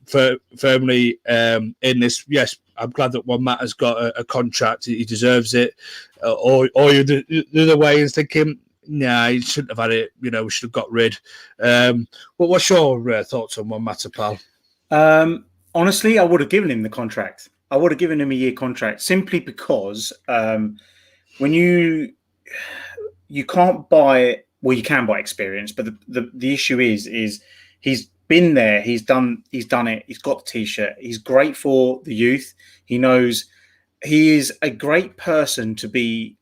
firmly in this? Yes, I'm glad that Juan Mata's got a contract; he deserves it. Or you're the other way and thinking, nah, he shouldn't have had it. You know, we should have got rid. What's your thoughts on Juan Mata, pal? Honestly, I would have given him the contract. I would have given him a year contract, simply because when you can't buy, well, you can buy experience, but the issue is he's been there, he's done it, he's got the t-shirt, he's great for the youth. He knows he is a great person to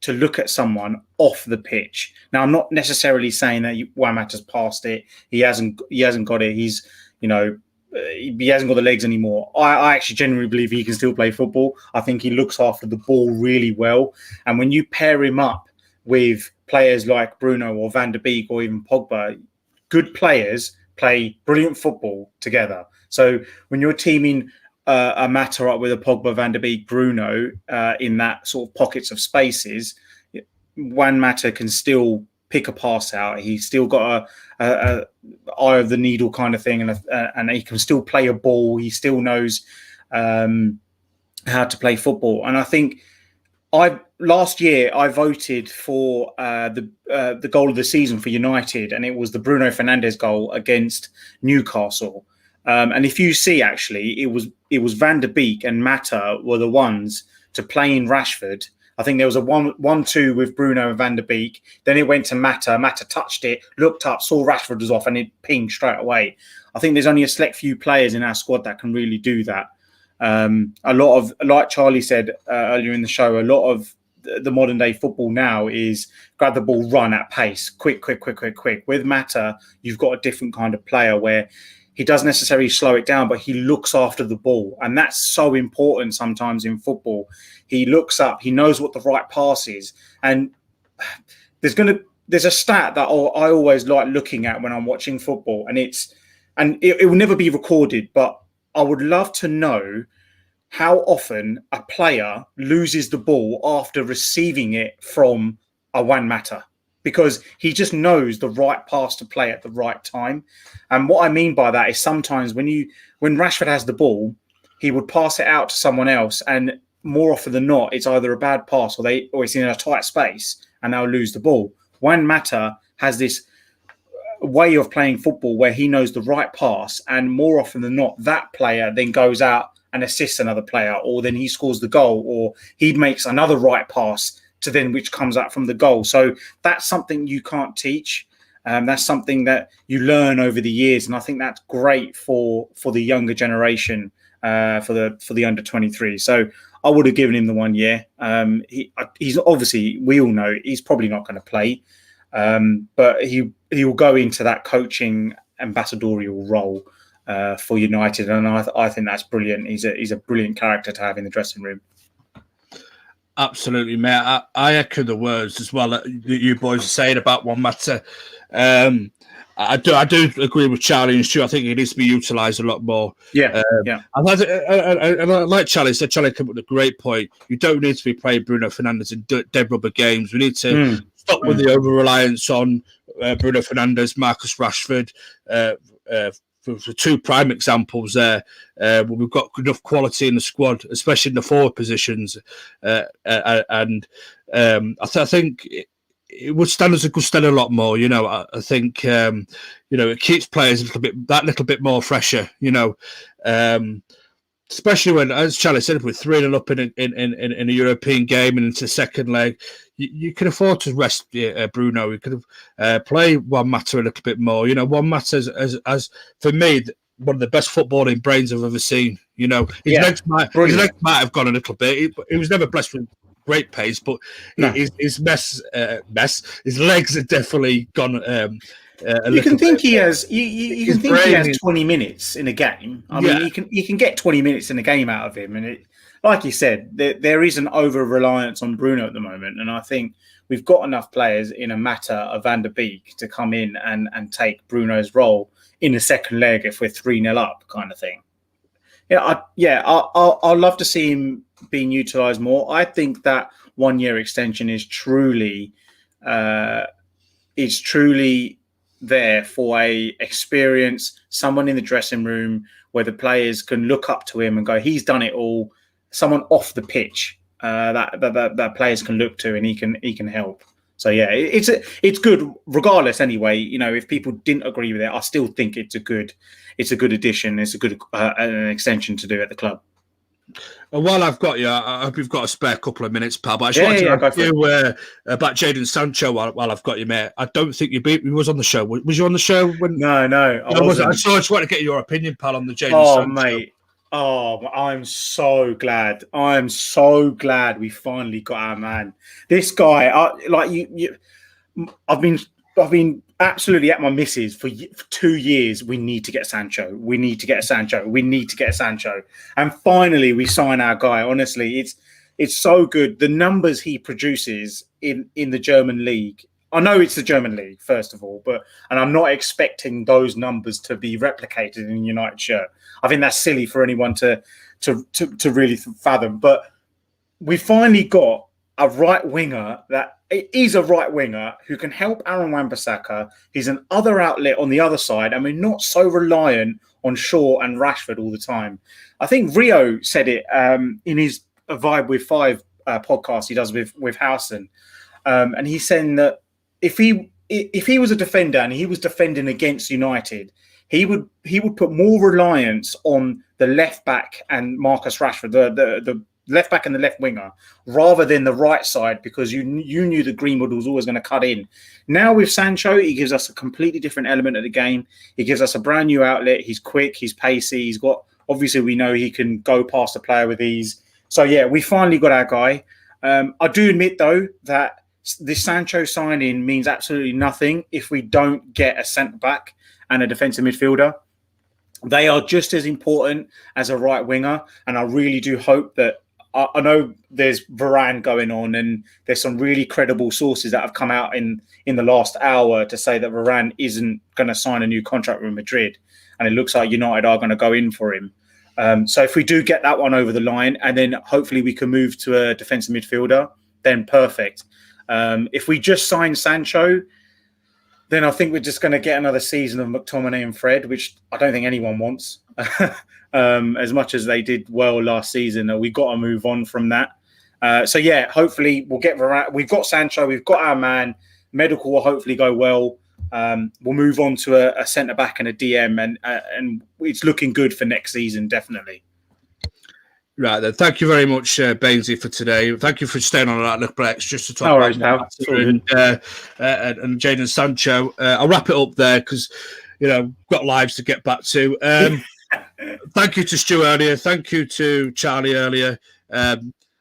look at someone off the pitch. Now, I'm not necessarily saying that Juan Mata's past it. He hasn't got it. He's, he hasn't got the legs anymore. I actually genuinely believe he can still play football. I think he looks after the ball really well. And when you pair him up with players like Bruno or Van der Beek or even Pogba, good players play brilliant football together. So when you're teaming a Mata up with a Pogba, Van der Beek, Bruno in that sort of pockets of spaces, Juan Mata can still pick a pass out. He's still got a eye of the needle kind of thing, and he can still play a ball. He still knows how to play football. And I think last year I voted for the goal of the season for United, and it was the Bruno Fernandes goal against Newcastle. And if you see, actually, it was Van der Beek and Mata were the ones to play in Rashford. I think there was a 1-2 with Bruno and Van der Beek. Then it went to Mata. Mata touched it, looked up, saw Rashford was off, and it pinged straight away. I think there's only a select few players in our squad that can really do that. A lot of, like Charlie said earlier in the show, a lot of the modern day football now is grab the ball, run at pace, quick. With Mata, you've got a different kind of player where he doesn't necessarily slow it down, but he looks after the ball. And that's so important sometimes in football. He looks up, he knows what the right pass is. And there's going to there's a stat that I always like looking at when I'm watching football, and it will never be recorded, but I would love to know how often a player loses the ball after receiving it from a Juan Mata, because he just knows the right pass to play at the right time. And what I mean by that is sometimes when Rashford has the ball, he would pass it out to someone else, and more often than not, it's either a bad pass or it's in a tight space and they'll lose the ball. Juan Mata has this way of playing football where he knows the right pass, and more often than not, that player then goes out and assists another player, or then he scores the goal, or he makes another right pass to then which comes out from the goal. So that's something you can't teach. That's something that you learn over the years, and I think that's great for the younger generation, for the under 23. So I would have given him the 1 year. He's obviously, we all know he's probably not going to play, but he will go into that coaching ambassadorial role for United, and I think that's brilliant. He's a brilliant character to have in the dressing room. Absolutely, mate. I echo the words as well that you boys are saying about Juan Mata. I do agree with Charlie and Stu. I think he needs to be utilised a lot more. Yeah, I like Charlie said. Charlie came up with a great point. You don't need to be playing Bruno Fernandes in dead rubber games. We need to stop with the over reliance on Bruno Fernandes, Marcus Rashford. For two prime examples there, we've got enough quality in the squad, especially in the forward positions, and I think it would stand us a good stead a lot more. I think it keeps players a little bit more fresher. Especially when, as Charlie said, if we're 3-0 up in a European game and into the second leg, you can afford to rest Bruno. You could play Juan Mata a little bit more. Juan Mata as for me, one of the best footballing brains I've ever seen. His legs might have gone a little bit. He was never blessed with great pace, but his legs have definitely gone. You can think he has 20 minutes in a game. I mean, you can get 20 minutes in a game out of him, and like you said, there is an over reliance on Bruno at the moment, and I think we've got enough players in a Mata, a Van der Beek to come in and take Bruno's role in the second leg if we're 3-0 up, kind of thing. I'd love to see him being utilised more. I think that 1 year extension is truly there for a experience, someone in the dressing room where the players can look up to him and go, he's done it all. Someone off the pitch that players can look to, and he can help. So yeah, it's good regardless. Anyway, if people didn't agree with it, I still think it's a good addition. It's a good an extension to do at the club. And while I've got you, I hope you've got a spare couple of minutes, pal. But I just wanted to ask you about Jadon Sancho while I've got you, mate. I don't think he was on the show. Was you on the show? No, I wasn't. I just wanted to get your opinion, pal, on the Jadon Sancho. Mate. Oh, I'm so glad. I'm so glad we finally got our man. This guy, I've been absolutely at my missus for 2 years. We need to get Sancho. We need to get Sancho. We need to get Sancho. And finally, we sign our guy. Honestly, it's so good. The numbers he produces in the German league. I know it's the German league, first of all, and I'm not expecting those numbers to be replicated in a United shirt. I think that's silly for anyone to really fathom. But we finally got a right winger that is a right winger who can help Aaron Wan-Bissaka. He's an other outlet on the other side, and we're not so reliant on Shaw and Rashford all the time. I think Rio said it in his Vibe with Five podcast he does with Howson, and he's saying that if he was a defender and he was defending against United, he would put more reliance on the left back and Marcus Rashford, the left back and the left winger, rather than the right side, because you knew that Greenwood was always going to cut in. Now with Sancho, he gives us a completely different element of the game. He gives us a brand new outlet. He's quick, he's pacey, obviously we know he can go past the player with ease. So yeah, we finally got our guy. I do admit though that this Sancho signing means absolutely nothing if we don't get a centre back and a defensive midfielder. They are just as important as a right winger, and I really do hope that I know there's Varane going on, and there's some really credible sources that have come out in the last hour to say that Varane isn't going to sign a new contract with Madrid, and it looks like United are going to go in for him. So if we do get that one over the line, and then hopefully we can move to a defensive midfielder, then perfect. If we just sign Sancho, then I think we're just going to get another season of McTominay and Fred, which I don't think anyone wants. As much as they did well last season, we got to move on from that. So yeah, hopefully we'll get Varane. We've got Sancho, we've got our man. Medical will hopefully go well. We'll move on to a centre back and a DM, and it's looking good for next season, definitely. Right then, thank you very much, Bainesy, for today. Thank you for staying on that little breaks just to talk about Mata and Jadon Sancho. I'll wrap it up there because got lives to get back to. Thank you to Stu earlier. Thank you to Charlie earlier.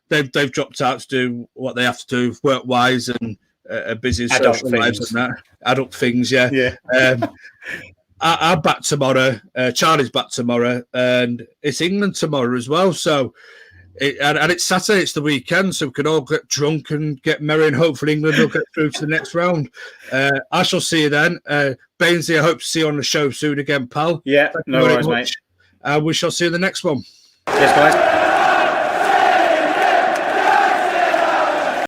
They've dropped out to do what they have to do work wise and busy social lives and that. Adult things, yeah. I'm back tomorrow. Charlie's back tomorrow, and it's England tomorrow as well. So, and it's Saturday. It's the weekend, so we can all get drunk and get merry, and hopefully England will get through to the next round. I shall see you then, Bainesy. I hope to see you on the show soon again, pal. Yeah, no worries, mate. We shall see you in the next one. Cheers, guys.